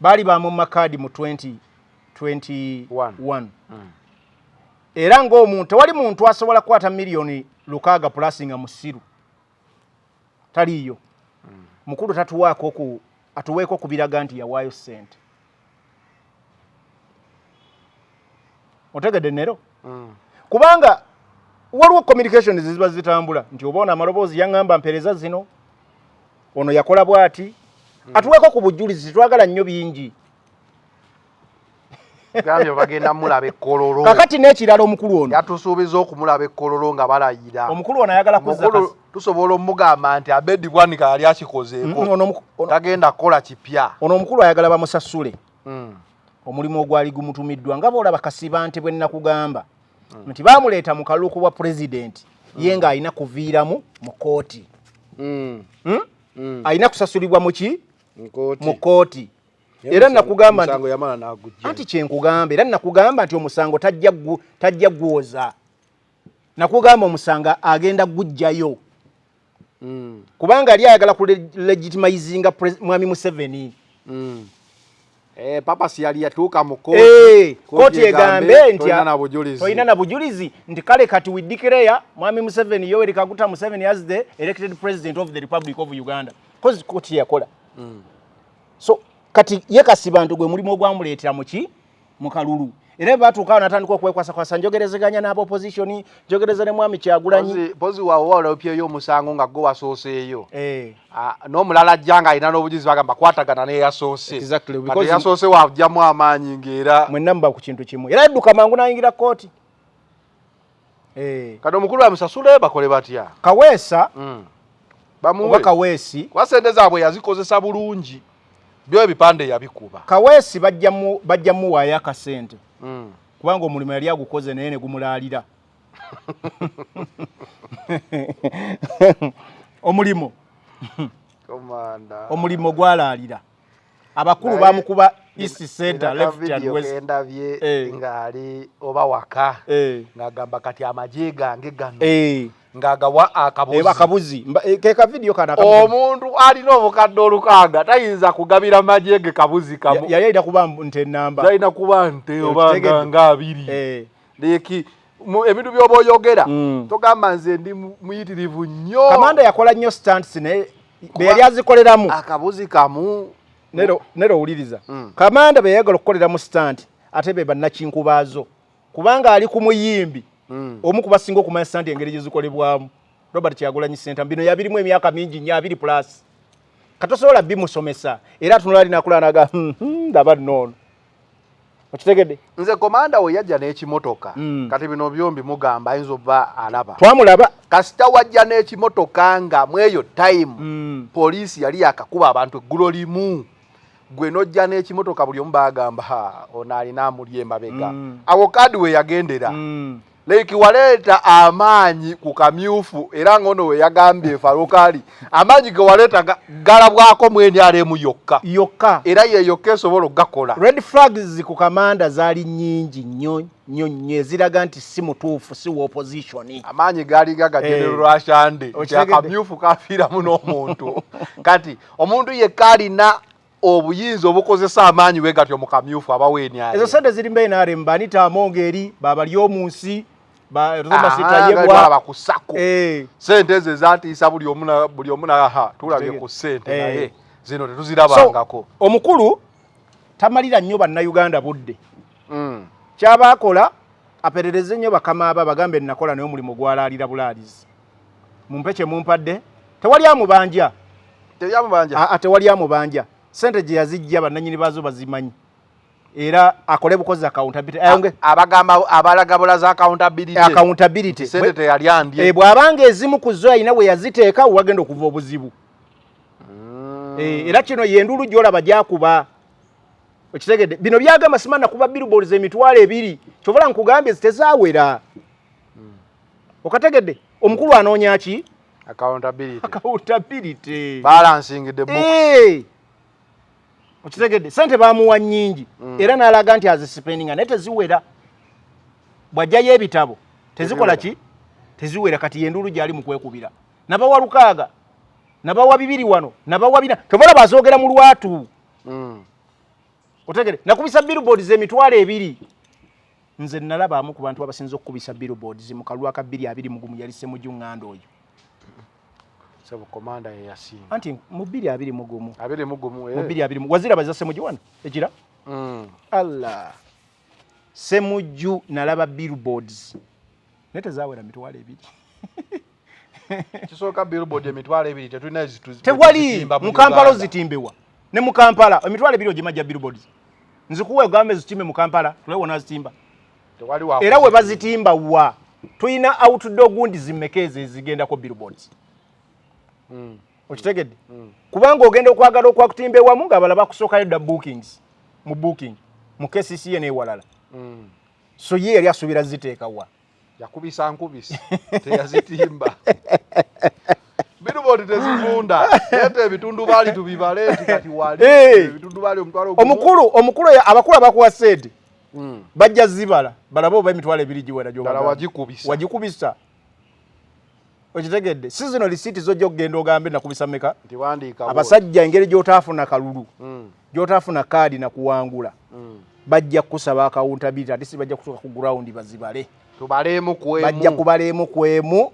bali ba mu makadi mu 2021 era ng'omuntu wali muntu asobola kwata milioni 6 plusinga musiru taliyo mukulu tatuwaako atuweeko kubiraga nti yawaayo ssente otegedde nero kubanga waliwo communication ziba zitambula nti obaona amaloboozi yaŋŋamba mpereza zino ono yakola bwati atuweeko ku bujulizi twagala nnyo bingi gambye bagenda mulaba ekkololo kakati n'ekirala omukulu ono yatusuubiza okumulaba ekkololo nga balayira omukulu ono ayagala kuzza tusobola omugamba nti Abedi Bwanika yali akikozeeko tagenda kukola kipya ono omukulu ayagala bamusasule omulimu ogwali gumutumiddwa nga boolaba Kasiba nti bwe nnakugamba nti baamuleeta mu kaluuku bwa pulezidenti ye nga alina kuviiramu mu kooti alina kusasulibwa mu kooti era nakugamba nti kyenkugamba era nakugamba nti omusango tajja gwoza nakugamba omusango agenda gujjayo kubanga ali ayagala ku legitimizinga mwami Museveni papa si yali yatuuka mu kooti egambe nti toyina na bujulizi nti kale kati we declare mwami Museveni Yoweri Kaguta Museveni as the elected president of the Republic of Uganda kozi kooti yakola so kati ye Kasiba nti gwe mulimu ogwamuleetera mu kalulu era batuukawo natandika okwekwasa njogerezeganya n'aba opposition njogereza ne mwami Kyagulanyi pozi waawo olopyeyo omusango nga gwe wasooseeyo n'omulala ajjanga alina n'obujulizi bagamba kwatagana neyasoose kati yasoose wajjamu amaanyi ng'era mwenna muba ku kintu kimu era adduka mangu n'ayingira kooti kati omukulu bamusasule bakole batya Kaweesa bamuwe Kaweesi kwa sente zaabwe yazikozesa bulungi byo ebipande yabikuba Kaweesi bajja muwaayo akasente kubanga omulimu yali agukoze naye ne gumulaalira omulimu gwalaalira abakulu bamukuba east center left and west endabye ngali oba waka ngagamba kati amaje gange gano ngagawa akabuzi keka video kana omuntu alina obukadde olukanga tayinza kugabira majege kabuzi kamu yayida kuba nte namba tayina kuba nte obanga ngabiri leki ebintu byoboyogera togamba nze ndi muyitirivu nnyo kamanda yakola nnyo stunts ne be yali azikoleramu akabuzi kamu nero uliriza kamanda be yagala okukoleramu stand ate be bannakinkubaazo kubanga ali ku muyimbi omu kubasinga okumanya stand engeri gyezikolebwamu Robert Kyagulanyi Center bino yabirimu emyaka mingi nnyo 2+ katosobola bimusomesa era tunulali nakulanaga ndaba nnono okitegedde nze komanda we yajja n'ekimotoka kati bino byombi mugamba ayinza obba alaba twamulaba kasita wajja n'ekimotoka nga mweyo time poliisi yali yakakuba abantu eggulo limu gwe nojja n'ekimotoka buli omu bagamba ono alina amuli emabega awo kadi we yagendera like waleeta amaanyi ku kamyufu era ngono we yagambye Farukali amaanyi ge waleeta galabwako mwene alemu yokka era ye yokka esobola okugakola red flags ku kamanda zaali nnyingi nnyo eziraga nti si mutuufu si wa opposition amaanyi gaali gaga General Ashande akamyufu kafiiramu n'omuntu kati omuntu yekka alina obuyinza obukozesa amaanyi we gatyo mu kamyufu abaweeni ali ezo sente ziri mbe naare mbanita amongeri baba lyomunsi ba rozoma sitayebwa bakusako sente ze zatiisa buli omuna tulabye ku sente naye zino tetuzirabangako omukulu tamalira nnyo bannayuganda budde kyabakola aperereze nnyo bakama aba bagambe nakola naye omulimu gwalaalira bulaalizi mumpe kye mumpadde tewali amubanja tewali amubanja sente gye yazijja bannanyini baazo bazimanyi era akole bukozi accountability abagamba abalagabula za accountability sente teyali andye bw'abanga ezimu ku zo ayina we yaziteeka wagenda okuva obuzibu era kino yendulu gyolaba gyakuba okitegedde bino byagamba simana kuba billboards emitwalo 2 kyovola nkugambye zitezaawera okategedde omukulu anoonya ki accountability balancing the books okitegedde sente baamuwa nnyingi era n'alaga nti azisipeninga naye teziwera bw'ajjayo ebitabo tezikola ki teziwera kati yendulu gyali mu kwekubira nabawa 6 nabawa 2 wano nabawa 4 tobola bazoogera mu lwatu otegedde nakubisa billboards emitwalo 2 nze nalaba amu ku bantu abasinza okukubisa billboards mu kalwa ka 220 yali Ssemujju Nganda oyo sebo komanda ye yasinga anti mu 220 mu 220 wazira baza Ssemujju wana ekira Allah Ssemujju nalaba billboards nete zawera mitwalo 2 kisoka billboard emitwalo 2 tetulina zitu tewali mu Kampala zitimbewa ne mu Kampala emitwalo 2 ogimajja billboards nzikuwe gambe zitimbe mu Kampala tulewona zitimba tewali wa era we bazitimba wa tuina outdoor gundi zimmekeze ezigenda ko billboards okitegedde kubanga ogenda okwagala okwakutimba ewamu nga balaba kusookayo dda bookings mu booking mu KCCA n'ewalala so ye yali asuubira ziteeka wa yakubisa nkubisi teyazitimba billboard tezivunda ete ebitundu bali tubibale kati wali ebitundu bali omutwalo omukulu abakulu abakuwa sente bajja zibala balabo ba emitwalo 2 giwera gyo wagikubisa okitegedde seasonal receipt zo gyogenda ogambe nakubisa meka ndiwandiika abasajja engeri gy'otaafuna kalulu gy'otaafuna kaadi na kuwangula bajja kusaba accountability ate si bajja kutuuka ku ground bazibale tubaleemu kwemu bajja kubaleemu kwemu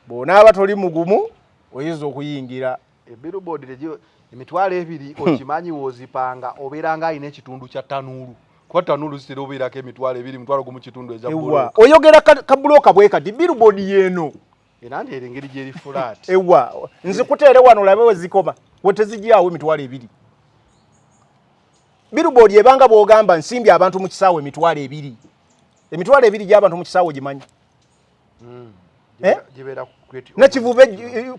bona abatoli mugumu oyinza okuyingira billboard emitwalo 2 okimanyi wozipanga obeeranga alina ekitundu kya tanuulu kuba tanuulu zitera obeerako emitwalo 2 mitwalo gumu kitundu eza buloka oyogera kabuloka bwe kati billboard yeno era ndi engeri gyeri flat ewa nzikuteere wano olabe we zikoba we tezijyawo emitwalo 2 billboard ebanga bw'ogamba nsimbi abantu mu kisaawe emitwalo 2 emitwalo 2 gy'abantu mu kisaawe gimanyi gibeera nekivuba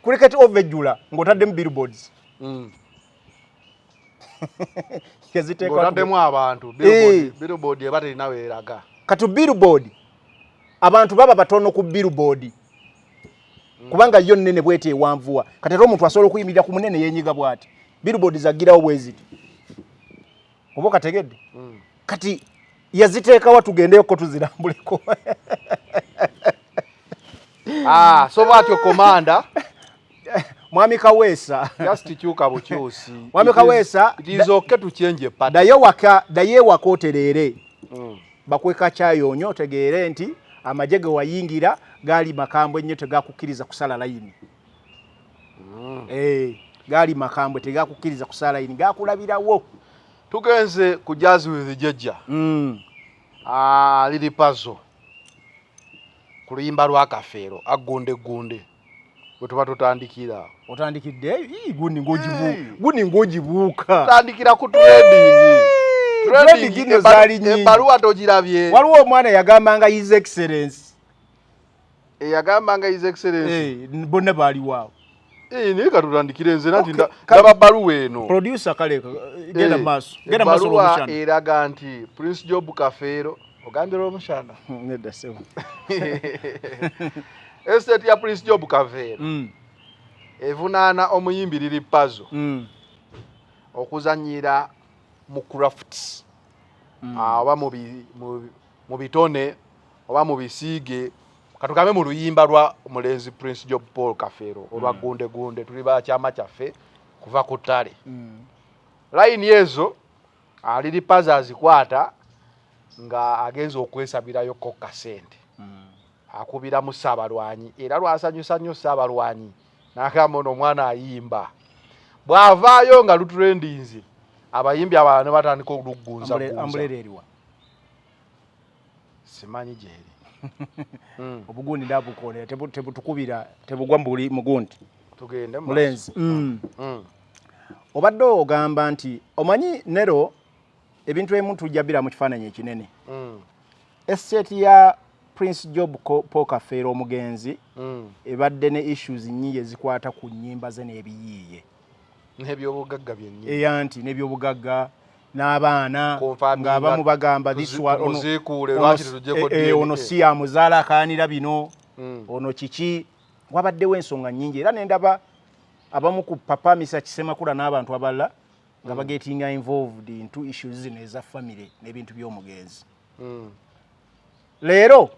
cricket ovejjula ng'otaddemu billboards ng'otaddemu abantu billboard eba terina weeraga kati billboard abantu baba batono ku billboard kubanga yo nnene bwete ewanvuwa kati era omuntu asobola okuyimirira ku munene yenyiga bwati billboard zagirawo bweziti oba kategedde kati yaziteekawa tugendeyo ko tuzirambuleko so bwatyo komanda mwami Kaweesa just kyuka bukyusi mwami Kaweesa it is okay to change a pattern daye waka otereere bakweka kyayonyo otegeere nti amajege wayingira gali makambo ennyo tegakukkiriza kusala layini gali makambwe tegakukkiriza ku salayini gakulabirawo. Tugenze ku Jazz with Jejja. Lili Puzzle ku luyimba lwa Kafeero agonde gonde bwe tuba tutandikira. Otandikidde gundi ngogibuuka. Tutandikira ku trending. Trending zali nyingi. Ebbaluwa togirabye. Waliwo omwana yagambanga His Excellency. Yagambanga His Excellency. Bonna baali waawo. Naye katutandikire nze nati ndaba bbaluwa eno. Producer kale genda maaso. Genda maaso Bbaluwa eraga nti Prince Job Kafeero ogambye Romushana. Nedda sewo. Estate ya Prince Job Kafeero. Evunaana omuyimbi Lili Puzzle. Okuzanyira mu crafts. Oba mu bitone oba mu bisiige katugambe mu luyimba lwa omulenzi Prince Job Paul Kafeero olwa gunde gunde tuli ba kyama kyaffe kuva ku ttale. Line ezo Lili Puzzle azikwata nga agenza okwesabirayo ko kasente. Akubira mu Saabalwanyi era lwasanyusa nnyo Saabalwanyi n'agamba ono omwana ayimba. Bw'avaayo nga lutrendinze abayimbi abalala batandika olugunza ambulereriwa. Simanyi gyeri. Obugundi ndabukole tebutukubira tebugwa mbuli mugundi. Tugende mulenzi. Obadde ogamba nti omanyi Nero ebintu ebimu tujjabira mu kifaananyi ekinene. Estate ya Prince Job Paul Kafeero omugenzi ebadde ne issues nyingi ezikwata ku nnyimba ze n'ebiyiiye. N'ebyobugagga byennyini. Eyanti n'ebyobugagga n'abaana ng'abamu bagamba ono si amuzaala akaanira bino ono kiki. Wabaddewo ensonga nnyingi era nendaba abamu ku Papa Misa Kisemakula n'abantu abalala nga bagetinga involved into issues zino eza family n'ebintu by'omugenzi. Leero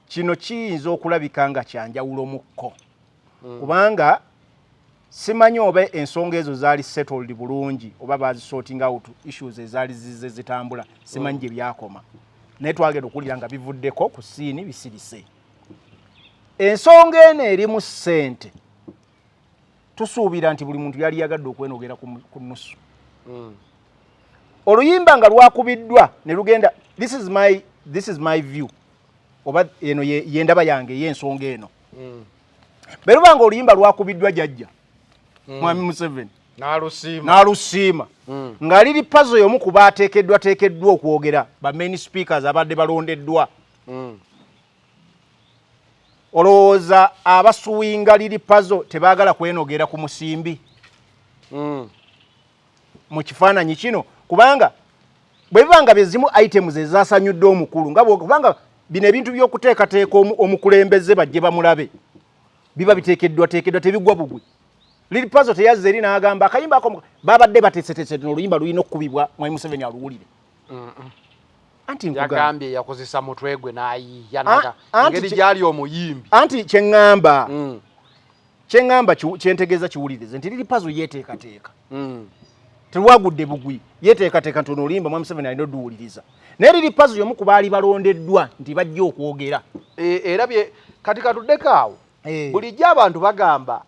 kino kiyinza okulabika nga kyanjawulo mukko kubanga simanyi oba ensonga ezo zaali settled bulungi oba bazisorting out issues ezaali zize zitambula simanyi gye byakoma naye twagenda okulira nga bivuddeko ku siini bisirise. Ensonga eno eri mu ssente tusuubira nti buli muntu yali yagadde okwenogera ku nnusu. Oluyimba nga lwakubiddwa ne lugenda this is my view oba eno yendaba yange y'ensonga eno. Bwe lubanga oluyimba lwakubiddwa jjajja Mwami Museveni n'alusiima nga Lili Puzzle y'omu ku baateekeddwa okwogera ba main speakers abadde balondeddwa. Olowooza abasuwinga Lili Puzzle tebaagala kwenogera ku musimbi mu kifaananyi kino kubanga bwe bibanga bezimu items ezasanyudde omukulu nga kubanga bino ebintu by'okuteekateeka omukulembeze bajje bamulabe biba biteekeddwa tebigwa bugwi. Lili Puzzle teyazze eri n'agamba akayimba ako babadde bateeseteese oluyimba lulina okukubibwa Mwami Museveni aluwulire. Anti yagambye yakozesa mutwe gwe n'ayiya ngeri gyali omuyimbi. Anti kyeŋŋamba kyentegeeza kiwulirize nti Lili Puzzle yeeteekateeka. Terwagudde bugwi yeeteekateeka nti oluyimba Mwami Museveni alina odduwuliriza. Naye Lili Puzzle y'omu ku baali balondeddwa nti bajja okwogera. Era kati katuddeko awo bulijjo abantu bagamba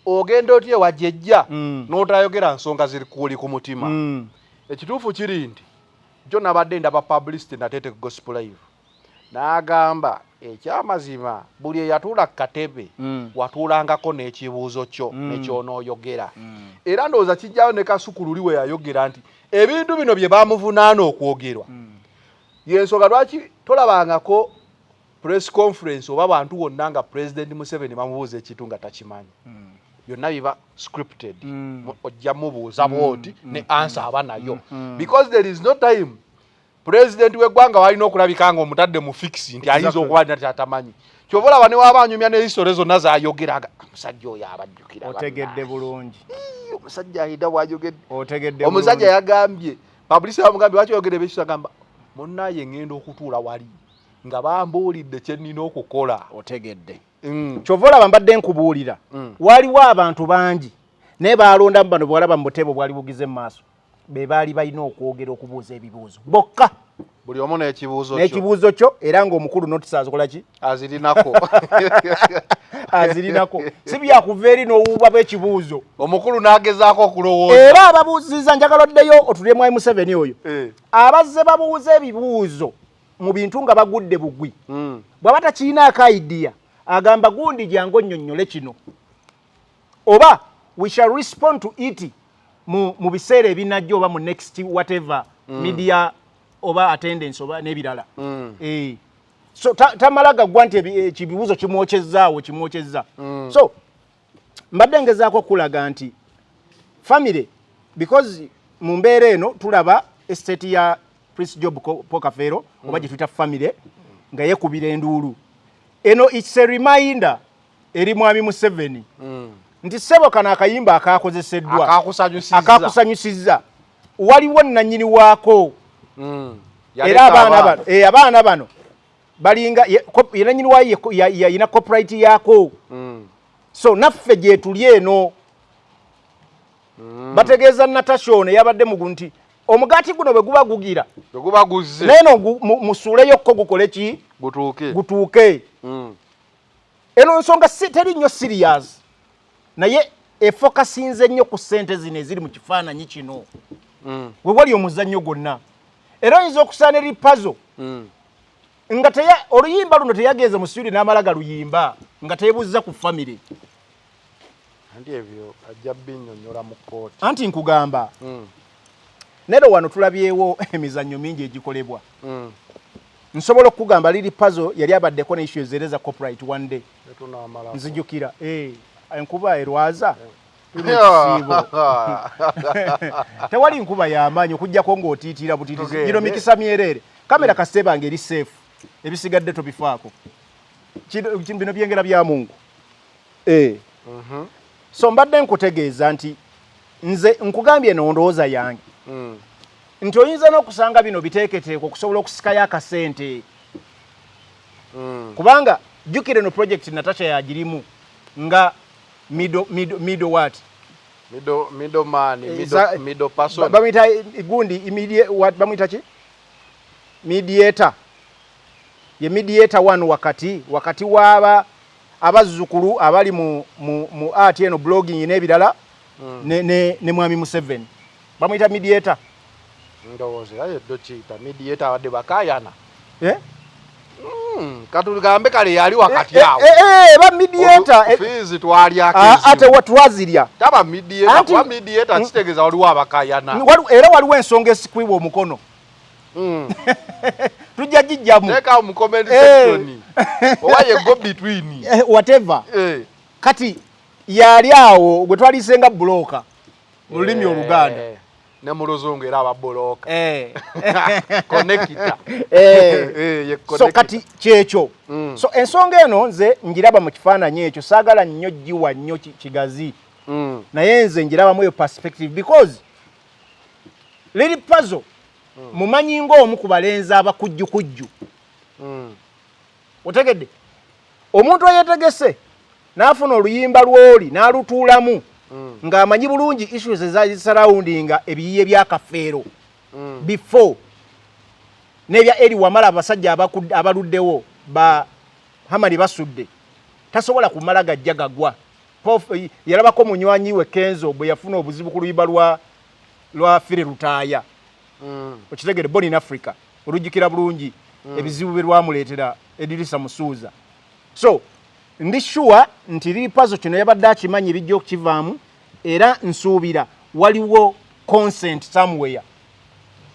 ogenda otye wajjejja n'otayogera nsonga ziri kuli ku mutima. Ekituufu kiri nti jo nabadde ndaba publicity natete ku Gospel Live n'agamba ekyamazima buli eyatuula ku katebe watuulangako n'ekibuuzo kyo nekyonooyogera. Era ndowooza kijjayo ne Kasukulu liwe yayogera nti ebintu bino bye baamuvunaana okwogerwa yensonga lwaki tolabangako press conference oba bantu wonna nga President Museveni bamubuuza ekintu nga takimanyi. Byonna biba scripted. Ojja mubuuza bwoti ne answer aba nayo because there is no time President w'eggwanga walina okulabika nga omutadde mu fix nti ayinza okuba nti atamanyi. Kyova olaba ne wabanyumya ne history zonna zayogeraga omusajja oyo abajjukira. Otegedde bulungi. Omusajja ayida bw'ayogedde. Otegedde bulungi. Omusajja yagambye publicity bamugambye lwaki oyogedde ebyo agamba munnaye ngenda okutuula wali nga bambuulidde kye nnina okukola. Otegedde. Kyova olaba mbadde nkubuulira waliwo abantu bangi naye baalondamu bano bwalaba mu butebo bwali bugize mu maaso be baali balina okwogera okubuuza ebibuuzo bokka buli omu n'ekibuuzo kyo era ng'omukulu notisi akola ki azirinako si byakuva eri n'owuuba bw'ekibuuzo omukulu n'agezaako okulowooza era ababuuziza njagala oddeyo otulemu M7 oyo abazze babuuza ebibuuzo mu bintu nga bagudde bugwi bw'aba takiinaako idea agamba gundi jangu onnyonnyole kino oba we shall respond to it mu biseera ebinajja oba mu next whatever media oba attendance oba n'ebirala so tamala gaggwa nti ekibuuzo kimwokyezza so mbadde ngezaako okulaga nti family because mu mbeera eno tulaba estate ya Prince Job Pokafero oba gye tuyita family nga yekubira enduulu eno it's a reminder eri mwami Museveni nti sebo kana akayimba akakozeseddwa akakusanyusizza waliwo nannyini waako era abaana bano balinga nannyini waayo yayina copyright yaako so naffe gye tuli eno bategeeza Natasha ono yabadde mugu nti omugaati guno bwe guba gugira neno musuuleyokko gukole ki gutuuke eno nsonga teri nnyo serious naye efokasinze nnyo ku ssente zino eziri mu kifaananyi kino we wali omuzannyo gwonna era oyinza okusaana eri puzzle nga oluyimba luno teyagenze mu studio n'amala galuyimba nga teyebuuziza ku family anti nkugamba nero wano tulabyewo emizannyo mingi egikolebwa nsobola okugamba liri puzzle yali abaddeko ne issues ereza copyright one day nzijukira enkuba erwaza tulikibo tewali nkuba y'amaanyi okujjako ng'otiitira butiitizi gino mikisa myerere kamera kasebange eri safe ebisigadde tobifaako bino byengera bya Mungu so mbadde nkutegeeza nti nze nkugambye nondowooza yange nti oyinza n'okusanga bino biteeketeeko okusobola okusikayo akasente kubanga jjukire no project Natasha yagirimu nga middle what middle man middle person bamwita gundi immediate what bamwita ki mediator ye mediator one wakati waba abazzukulu abali mu art eno blogging n'ebirala ne mwami Museveni bamwita mediator ndowooza ayo dochita mediator wadde bakayana katugambe kale yali wakati awo ba mediator fees twali akezi ate watwazirya taba mediator kitegeza waliwo abakayana era waliwo ensonga esikwibwa omukono tujja gijjamu teka mu comment section oba ye go between whatever kati yali awo gwe twalisenga bloka mu lulimi Oluganda ne mu Luzungu era ababoloka connector so kati kyekyo so ensonga eno nze njiraba mu kifaananyi ekyo saagala nnyo giwa nnyo kigazi naye nze njirabamu eyo perspective because liri puzzle mumanyi ng'omu ku balenzi abakujjukujju otegedde omuntu eyeetegese n'afuna oluyimba lw'oli n'alutuulamu ng'amanyi bulungi issues ezazisurroundinga ebiyiye byakafeero before n'ebya eri wamala abasajja abaluddewo ba hamani basudde tasobola kumala gajja gagwa yalabako munywanyi we Kenzo bwe yafuna obuzibu ku luyimba lwa Fire Lutaaya okitegere Born in Africa olujjukira bulungi ebizibu bye lwamuleetera Edirisa Musuuza so ndi sure nti liri puzzle kino yabadde akimanyi ebijja okukivaamu era nsuubira waliwo consent somewhere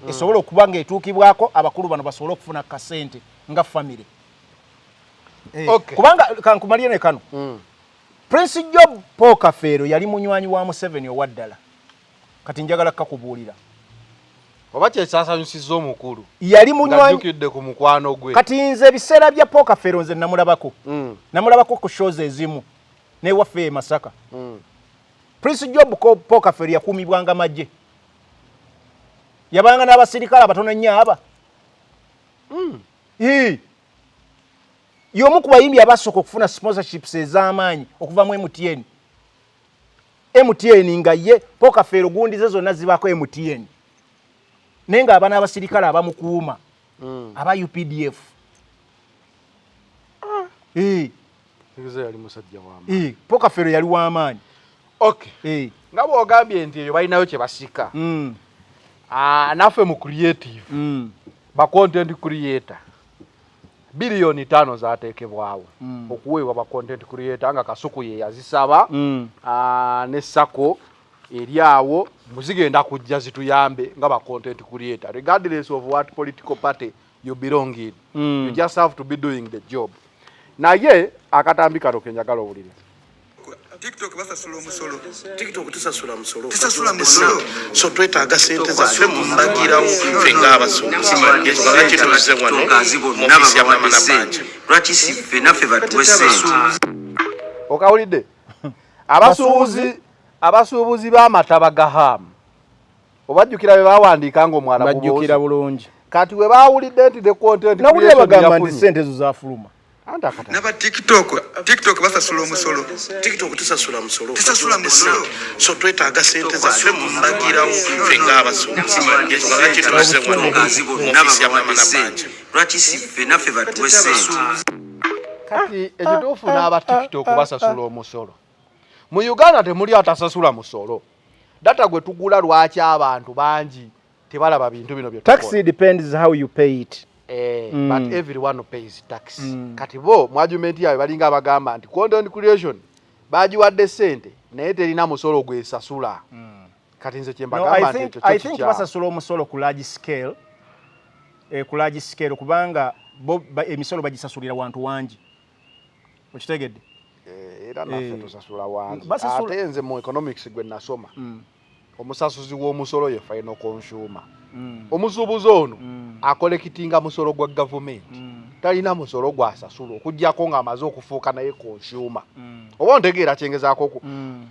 esobola okuba nga etuukibwako abakulu bano basobole okufuna kasente nga family kubanga kankumalire ne kano Prince Job Pokafero yali munywanyi wa Museveni owaddala kati njagala kakubuulira oba kyesasanyusizza omukulu yali munywanyi ajjukidde ku mukwano gwe kati nze ebiseera bya Pokafero nze namulabako ku shows ezimu n'ewaffe e Masaka Prince Job Pokafero yakuumibwanga magye yabanga n'abasirikale abatono nnyo aba y'omu ku bayimbi abasooka okufuna sponsorships ez'amaanyi okuva mu MTN nga ye Pokafero gundi ze zonna zibaako MTN nenga abana abasirikale abamukuuma aba UPDF Ngize yali musajja wama poka fero yali wamaanyi okay nga bwogambye nti eyo balinayo kye basika naffe mu creative ba content creator bilioni 5 zaateekebwawo okuweebwa ba content creator nga Kasuku ye yazisaba ne Sako eriawo muzigenda kujja zituyambe nga ba content creator regardless of what political party you belong in you just have to be doing the job naye akatambi kano kenjagala obulire TikTok basasula omusolo. TikTok tusasula musolo. Tusasula musolo. So twetaaga sente zaffe mu mbagirawo ffe ng'abasuubuzi. Lwaki tuze wano mu ofisi y'amama n'abanje. Lwaki si ffe naffe batuwe sente. Okawulidde? Abasuubuzi b'amataba gahamu. Obajjukira bwe baawandiika ng'omwana gubuuzi. Bajjukira bulungi. Kati we baawulidde nti the content nawulira bagamba nti sente zo zafuluma. Naba TikTok basasula omusolo. TikTok tusasula musolo. Tusasula musolo. So twetaaga sente zaffe mu mbagirawo ffe ng'abasuubuzi. Lwaki tuze wano mu ofisi y'amama n'abanje. Lwaki si ffe naffe batuwe sente. Kati ekituufu n'aba TikTok basasula omusolo. Mu Uganda temuli atasasula musolo. Data gwe tugula lwaki abantu bangi tebalaba bintu bino bye tukola. Tax depends how you pay it. But everyone pays tax. Kati bo mu argument yawe balinga abagamba nti content creation bagiwadde sente naye terina musolo gwesasula. Kati nze kyembagamba nti ekyo I think basasula omusolo ku large scale. Ku large scale kubanga bo emisolo bagisasulira wantu wangi. Okitegedde? Era naffe tusasula wangi. Ate nze mu economics gwe nasoma. Omusasuzi w'omusolo ye final consumer. Omusuubuzi ono akolekitinga musolo gwa government. Talina musolo gwasasula okujjako ng'amaze okufuuka naye consumer. Oba ontegeera kyengezaako oku.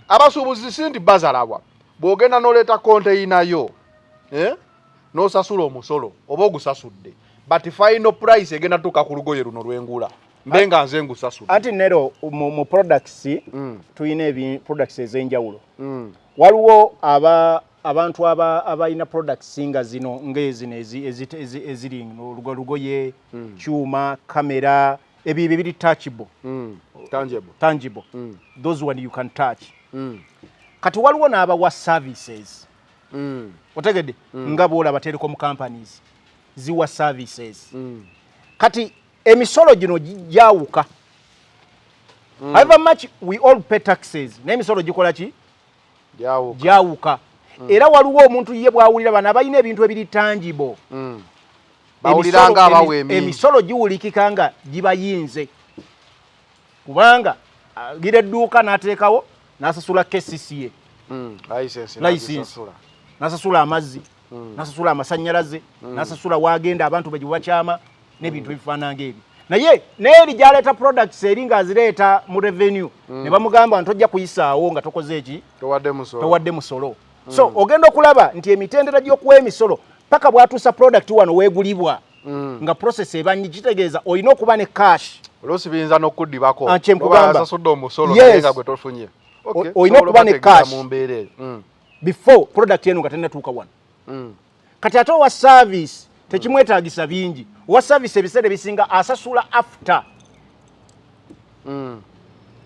Abasuubuzi si nti bazalabwa. Bw'ogenda n'oleeta container yo n'osasula omusolo oba ogusasudde. But final price egenda tuuka ku lugoye luno lw'engula. Mbenga nze ngusasudde. Anti nero mu products tuyina products ez'enjawulo. Waliwo abantu abalina products nga zino ngezino eziri lugoye kyuma kamera ebyo biri touchable tangible those one you can touch kati waliwo n'abawa services otegedde nga bwolaba telecom companies ziwa services kati emisolo gino gyawuka however much we all pay taxes n'emisolo gikola ki gyawuka era waliwo omuntu ye bwawulira bana abalina ebintu ebiri tangible bawuliranga abawe emisolo giwulikika nga gibayinze kubanga gira edduuka n'ateekawo n'asasula KCCA license n'asasula amazzi n'asasula amasannyalaze n'asasula wagenda abantu bagiwakyama n'ebintu ebifaananga ebyo naye n'eri gyaleeta products eri ng'azireeta mu revenue ne bamugamba nti ojja kuyisaawo nga tokoze eki towadde musolo so ogenda okulaba nti emitendera gy'okuwa emisolo paka bwatuusa product wano weegulibwa nga process ebanyi kitegeeza olina okuba ne cash oluusi biyinza n'okuddibako asasudde omusolo naye nga gwe tofunye olina okuba ne cash before product eno nga tennatuuka wano kati ate owa service tekimwetaagisa bingi owa service ebiseera bisinga asasula after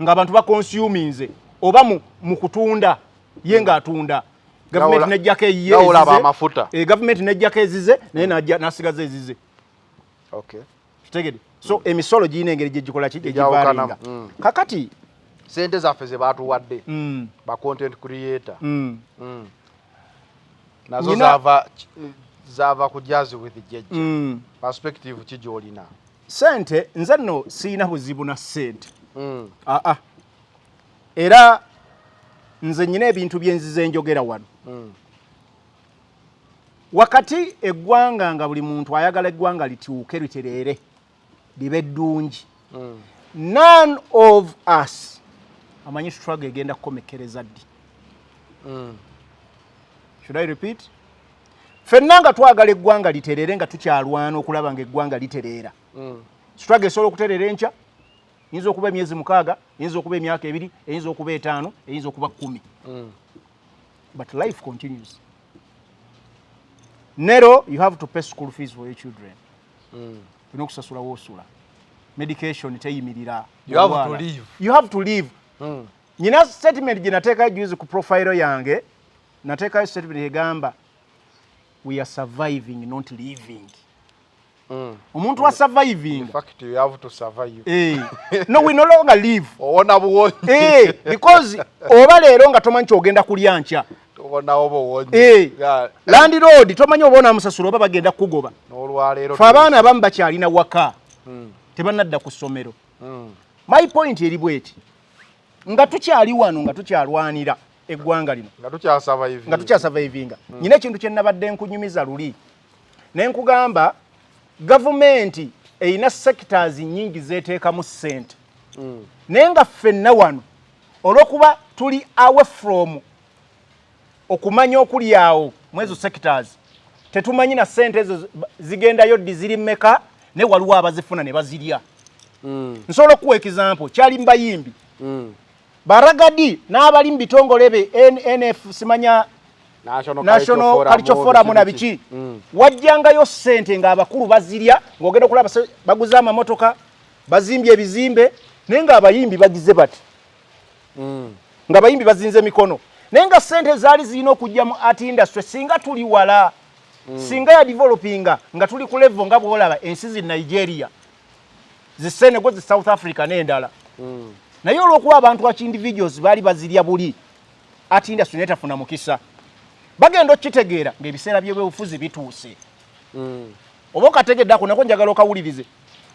ng'abantu bakonsuminze oba mu kutunda ye ng'atunda government nejjako eyiye government nejjako ezize naye n'asigaza ezize kitegede so emisolo giyina engeri gye gikola ki egivaalinga kakati sente zaffe ze baatuwadde ba content creator nazo zaava ku jazz with jejja perspective ki gy'olina sente nze nno siina buzibu na sente era nze nyina ebintu byenzize njogera wano wakati eggwanga nga buli muntu ayagala eggwanga lituuke litereere libe ddungi none of us amanyi struggle egenda kukomekereza ddi should I repeat ffenna nga twagala eggwanga litereere nga tukyalwana okulaba nga eggwanga litereera struggle esobola okutereera enkya eyinza okuba emyezi 6 eyinza okuba emyaka 2 eyinza okuba 5 eyinza okuba 10 but life continues Nero, you have to pay school fees for your children. You kusasula wosula. Medication teyimirira. You have to leave. You have to leave. Nina statement ginateka juzi ku profile yange. Nateka statement egamba we are surviving, not living. Umuntu wa surviving. In fact, you have to survive. No, we no longer live. Ona buwonyi. Because oba lero nga tomanyi kyogenda kulya nkya. Ona obuwonyi. Landlord tomanyi obona musasula oba bagenda kugoba. N'olwaleero. Fa abaana abamu bakyalina waka. Tebanadda ku ssomero. My point eri bweti. Nga tukyali wano nga tukyalwanira eggwanga lino. Nga tukyasurvivinga. Nyina ekintu kye nabadde nkunyumiza luli. Ne nkugamba government eyina sectors nyingi zeteekamu ssente. Naye nga ffenna wano olw'okuba tuli away from okumanya okulyawo mwezo sectors tetumanyi na ssente ezo zigendayo ddi ziri mmeka ne waliwo abazifuna ne bazirya. Nsobola okuwa example kyali mbayimbi baragadi n'abali mu bitongole be NF simanya National Cultural Forum na biki wajjangayo ssente ng'abakulu bazirya ng'ogenda okulaba baguza amamotoka bazimbye ebizimbe naye ng'abayimbi bagize bati ng'abayimbi bazinze mikono naye nga ssente zaali zirina okujja mu art industry singa tuli wala singa ya developinga nga tuli ku level nga bw'olaba ensi zi Nigeria zi Senegal zi South Africa n'endala naye olw'okuba abantu wa individuals baali bazirya buli art industry netafuna mukisa bagenda okitegeera ng'ebiseera by'ebyobufuzi bituuse oba okategedde ako nako njagala okawulirize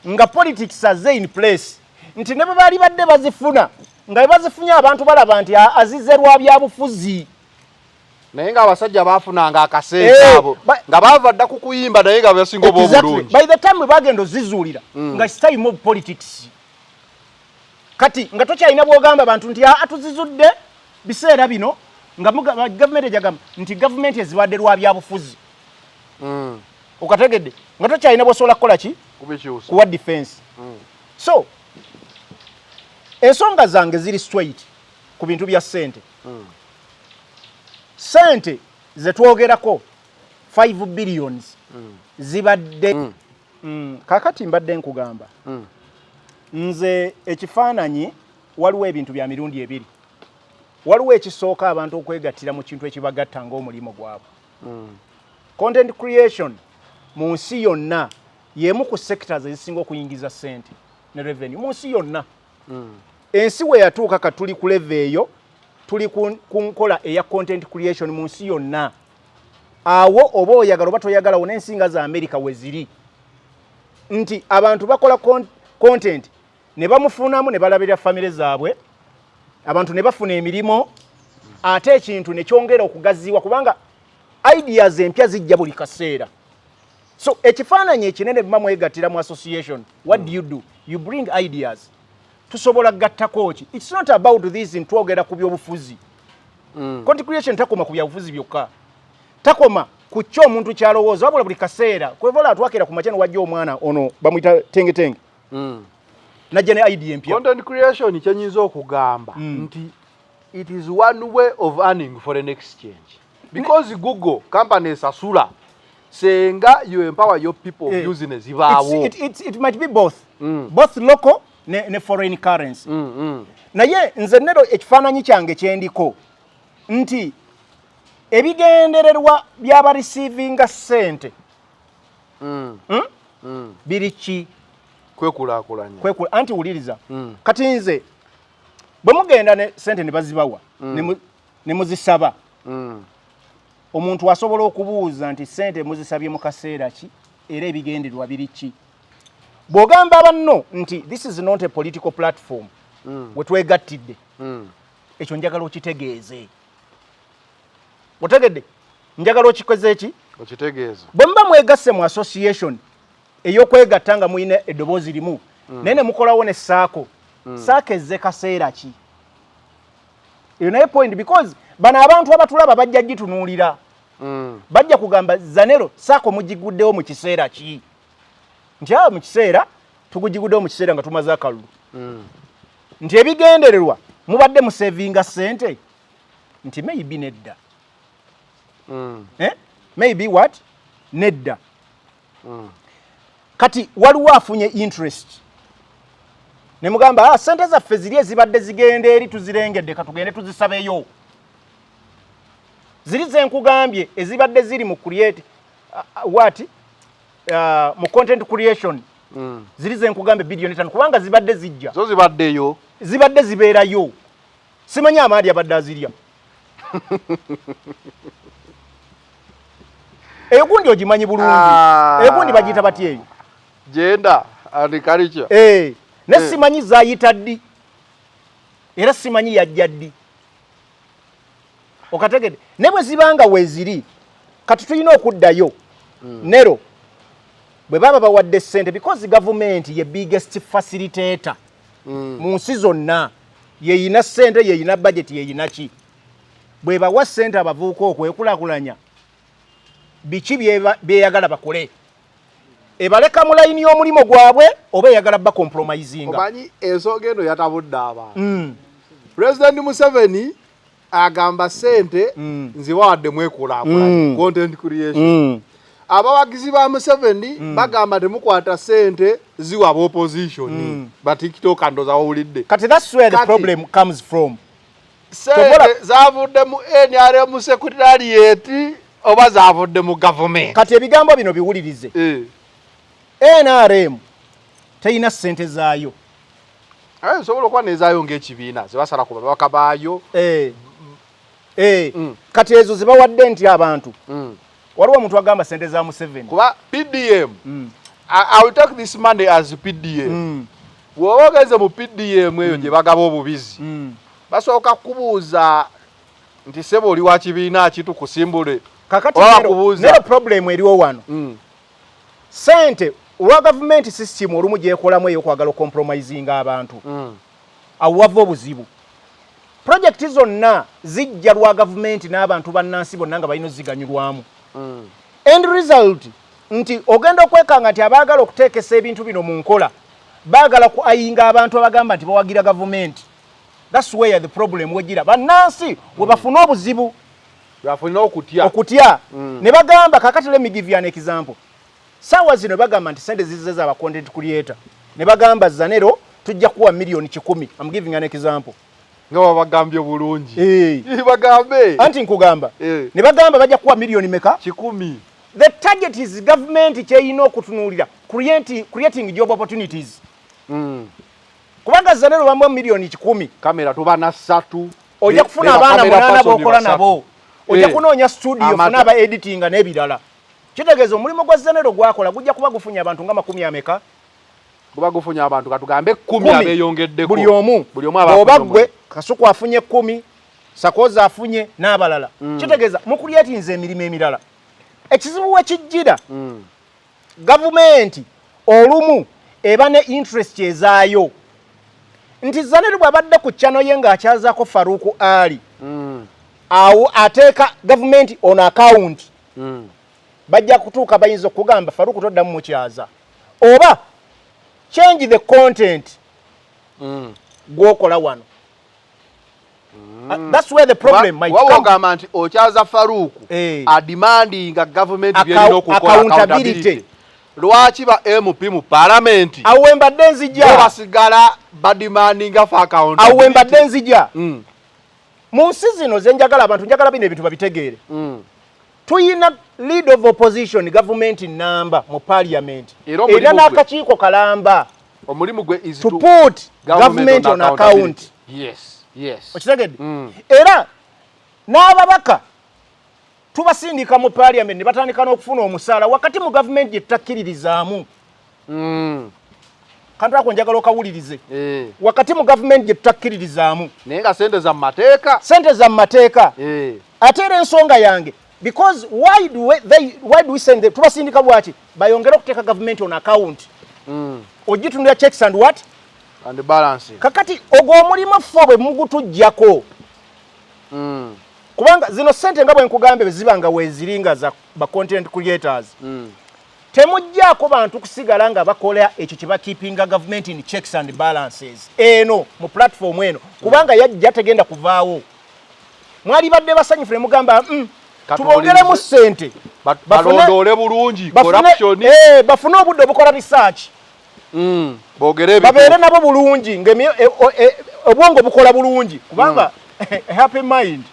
nga politics aze in place nti ne bwe baali badde bazifuna nga bwe bazifunye abantu balaba nti azize lwa byabufuzi naye ng'abasajja baafunanga akaseera abo nga baava dda ku kuyimba naye nga basinga oba obulungi. By the time bagenda ozizuulira nga it's time of politics kati nga tokyalina bw'ogamba abantu nti atuzizudde biseera bino nga gavumenti ejagamba nti gavumenti ezibadde lwa byabufuzi okategedde nga tokyalina bw'osobola kukola ki kuwa defense. So ensonga zange ziri straight ku bintu bya ssente. Ssente ze twogerako 5 billions zibadde kakati mbadde nkugamba nze ekifaananyi waliwo ebintu bya mirundi ebiri. Waliwo ekisooka abantu okwegattira mu kintu ekibagatta ng'omulimu gwabwe. Content creation mu nsi yonna y'emu ku sectors ezisinga okuyingiza ssente ne revenue mu nsi yonna. Ensi we yatuuka ka tuli ku level eyo tuli ku nkola eya content creation mu nsi yonna. Awo oba oyagala oba toyagala wona ensinga za America we ziri. Nti abantu bakola content ne bamufunamu ne balabira family zaabwe. Abantu ne bafuna emirimu ate ekintu ne kyongera okugaziwa kubanga ideas empya zijja buli kaseera. So ekifaananyi ekinene bima mwegattira mu association. What do? You bring ideas. Tusobola gattako ki. It's not about this ntwogera ku byobufuzi. Content creation takoma ku byobufuzi byokka. Takoma ku kyo omuntu kyalowooza wabula buli kaseera. Kwevola atwakira ku machano wajja omwana ono bamuyita tenge. Najja ne idea empya. Content creation kyenyinza okugamba nti it is one way of earning foreign exchange. Because Google company esasula senga you empower your people using ezibaawo. It might be both. Both local ne foreign currency. Naye nze nero ekifaananyi kyange kyendiko nti ebigendererwa byaba receiving ssente biri ki kwekulaakulanya anti wuliriza kati nze bwe mugenda ne ssente ne bazibawa ne muzisaba omuntu asobola okubuuza nti ssente muzisabye mu kaseera ki era ebigendererwa biri ki bw'ogamba banno nti this is not a political platform we twegattidde ekyo njagala okitegeeze otegedde njagala okikoze ki okitegeeze bwe muba mwegasse mu association ey'okwegatta nga muyina eddoboozi limu naye ne mukolawo ne saako saako ezze kaseera ki eyo naye point because bano abantu abatulaba bajja gitunuulira bajja kugamba zanero saako mugiguddewo mu kiseera ki nti awo mu kiseera tugugiguddewo mu kiseera nga tumaze akalulu nti ebigendererwa mubadde musevinga ssente nti maybe nedda maybe what nedda kati waliwo afunye interest ne mugamba sente zaffe ziri ezibadde zigenda eri tuzirengedde katugende tuzisabeyo ziri zenkugambye ezibadde ziri mu create mu content creation ziri zenkugambye bilioni 5 kubanga zibadde zijja zo zibaddeyo zibadde zibeerayo simanyi amaadi abadde azirya egundi ogimanyi bulungi egundi bagiyita bati eyo genda agriculture ne simanyi zayita ddi era simanyi yajja ddi okategedde ne bwe zibanga weziri kati tulina okuddayo nero bwe baba bawadde ssente because government ye biggest facilitator mu nsi zonna yeyina ssente yeyina budget yeyina ki bwe bawa ssente abavuuka okwekulaakulanya biki byeyagala bakole ebaleka mu layini y'omulimu gwabwe oba eyagala ba compromising omanyi ensonga eno yatabudde abantu President Museveni agamba ssente nzibawadde mwekulaakulanya content creation abawagizi ba Museveni bagamba temukwata ssente ziwa opposition but TikTok ndoza wulidde kati that's where the problem comes from ssente zavudde mu NRM secretariat oba zavudde mu government kati ebigambo bino biwulirize NRM teyina ssente zaayo nsobola okuba nezaayo ng'ekibiina zebasala ku babaka baayo kati ezo zibawadde nti abantu waliwo omuntu agamba ssente za Museveni kuba PDM I will take this money as PDM bw'oba ogenze mu PDM eyo gye bagaba obubizi basooka kubuuza nti sebo oli wa kibiina ki tukusimbule kakati nero problem eriwo wano ssente olwa government system olumu gyekolamu ey'okwagala compromising abantu awo wava obuzibu project zonna zijja lwa government n'abantu bannansi bonna nga balina ziganyulwamu end result nti ogenda okwekanga nti abaagala okuteekesa ebintu bino mu nkola baagala ku ayinga abantu abagamba nti bawagira government that's where the problem wegira bannansi we bafuna obuzibu bafuna okutya ne bagamba kakati let me give you an example sawa zino bagamba nti sente zizeza aba content creator ne bagamba zanero tujja kuwa milioni 10 I'm giving an example nga babagambye bulungi bagambe anti nkugamba ne bagamba bajja kuwa milioni meka 10 the target is government kyeyina okutunuulira creating job opportunities kubanga zanero bamwe milioni 10 kamera tubana 3 ojja kufuna abaana 8 bokola nabo ojja kunoonya studio funa aba editing n'ebirala kitegeeza omulimu gwa zanero gwakola gujja kuba gufunya abantu nga 10 ameka guba gufunya abantu katugambe 10 abeyongeddeko buli omu oba gwe Kasuku afunye 10 Sakoza afunye n'abalala kitegeeza mu creating emirimu emirala ekizibu wekijjira government olumu eba ne interest ezaayo nti zanero bwabadde ku channel ye ng'akyazaako Faruku Ali awo ateeka government on account bajja kutuuka bayinza okugamba Faruku toddamu mukyaza oba change the content gwokola wano that's where the problem might come wagamba nti okyaza Faruku a demanding government byerina okukola accountability lwaki ba MP mu parliament awembadde nzija basigala ba demanding for accountability awembadde nzija mu nsi zino zenjagala abantu njagala bino ebintu babitegeere tuyina lead of opposition government number mu parliament era n'akakiiko kalamba omulimu gwe is to put government on account yes okitegedde era n'ababaka tubasindika mu parliament ne batandika n'okufuna omusaala wakati mu government gye tutakkiririzaamu kantu ako njagala okawulirize wakati mu government gye tutakkiririzaamu naye nga sente za mateeka ate era ensonga yange because why do we send them tubasindika bwaki bayongera okuteeka government on account ogitunula checks and what and balance kakati ogwo omulimu ffe bwe mugutujjako kubanga zino sente nga bwe nkugambe bezibanga weziringa za ba content creators temujjaako bantu kusigala nga bakola ekyo kye bakeepinga government in checks and balances eno mu platform eno kubanga yajja tegenda kuvaawo mwali badde basanyufu ne mugamba tubongeremu ssente balondole bulungi corruption bafune obudde obukola research babeere nabo bulungi obwongo bukola bulungi kubanga a happy mind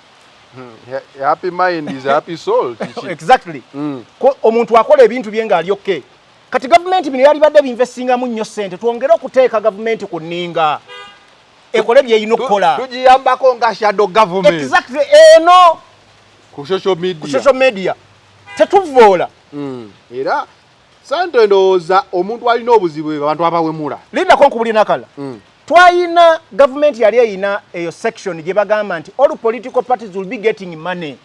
is a happy soul. Exactly. Ko omuntu akola ebintu bye nga ali okay. Kati government bino yali badde binvestinga mu nnyo ssente twongere okuteeka government ku nninga ekole bye yino kola tujiyambako nga shadow government. Exactly. No. Ku social media tetuvoola. Era sante ndowooza omuntu alina obuzibu abantu abawemula lindako nkubulina kala twayina government yali eyina eyo section gye bagamba nti all political parties will be getting money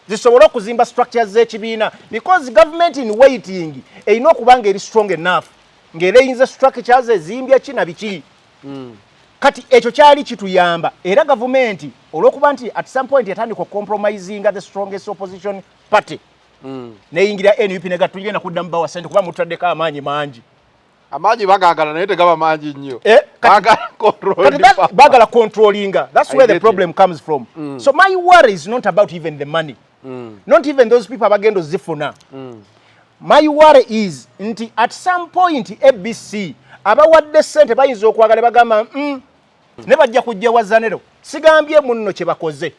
zisobola okuzimba structures z'ekibiina because government in waiting eyina okuba nga eri strong enough ng'era eyinza structures ezimbya ki na biki kati ekyo kyali kituyamba era gavumenti olw'okuba nti at some point yatandika compromisinga the strongest opposition party neyingira NUP negatugenda kuddamu bawa ssente kuba mutaddeko amaanyi mangi amaanyi bagagala naye tegaba mangi nnyo bagala controllinga. That's where the problem comes from. So my worry is not about even the money, not even those people abagenda zifuna. My worry is nti at some point ABC abawadde ssente bayinza okwagala bagamba ne bajja kujja wazanero sigambye munno kye bakoze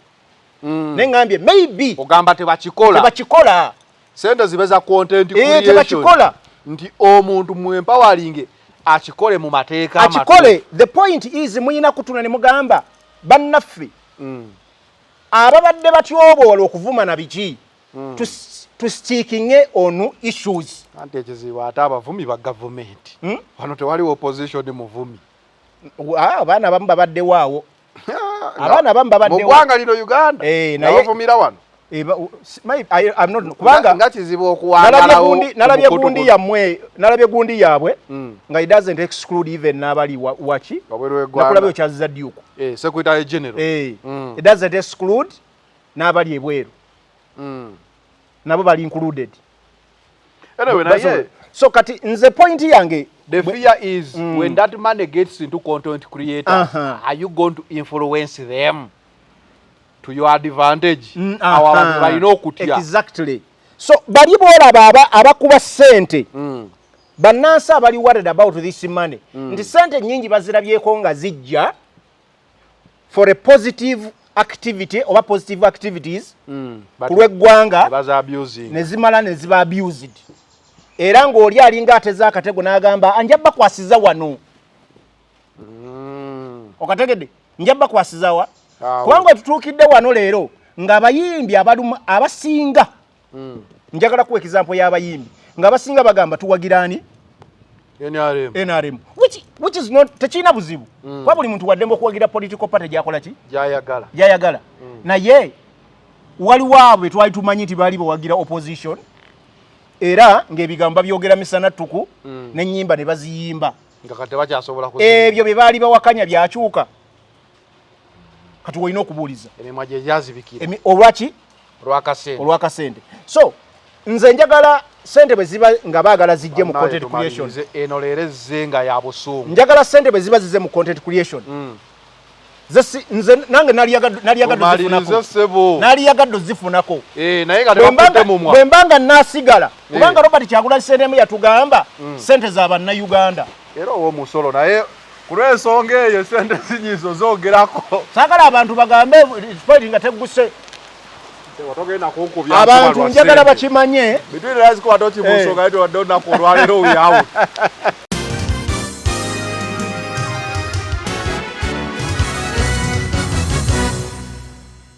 nengambye maybe ogamba tebakikola sente zibeza content creation tebakikola nti omuntu mu empowering akikole mu mateeka akikole. The point is muyina kutuna ne mugamba bannaffe ababadde batyoboola okuvuma na biki to sticking on issues anti ekizibu ate abavumi ba government wano tewali opposition muvumi abaana abamu babaddewo awo abaana abamu babaddewo mu ggwanga lino Uganda abavumira wano I'm not kubanga ngakizibu okuwangalawo nalabye gundi yaabwe nga it doesn't exclude even n'abali wachi nakulabye okyaziza Duke Secretary General it doesn't exclude n'abali ebweru nabo bali included anyway so kati nze point yange the fear is when that money gets into content creators are you going to influence them to your advantage abantu balina okutya exactly. So bali boolaba abakuba ssente bannansi abali worried about this money nti ssente nnyingi bazirabyeko nga zijja for a positive activity oba positive activities ku lw'eggwanga ne zimala ne ziba abused era ng'oli alinga ateza akatego n'agamba anjabba kwasiza wano okategedde njabba kwasiza wa kubanga tutuukidde wano leero ng'abayimbi abasinga njagala kuwa example y'abayimbi ng'abasinga bagamba tuwagiraani NRM which is not tekina buzibu kwa buli muntu waddemba okuwagira political party gyakola ki gyayagala naye waliwo abo twali tumanyi nti baali bawagira opposition era ng'ebigambo byogera misana ttuku n'ennyimba ne baziyimba ebyo bye baali bawakanya byakyuka kati wolina okubuuliza emimwa gye gyazibikira olwaki olwakasente so nze njagala sente bwe ziba nga baagala zijje mu content creation eno leero ezze nga ya busungu njagala sente bwe ziba zizze mu content creation nze nange naliyagaddo zifunako naye nga tebakutte mumwa bwe mbanga naasigala kubanga Robert Kyagulanyi Ssentamu yatugamba sente za bannayuganda era ow'omusolo naye kulw'ensonga eyo sente zinyizo zoogerako saagala abantu bagambe spoili nga tegguse abantu njagala bakimanye bitwinirazikwata okimusonga yete wadde olunaku olwaleero weyawo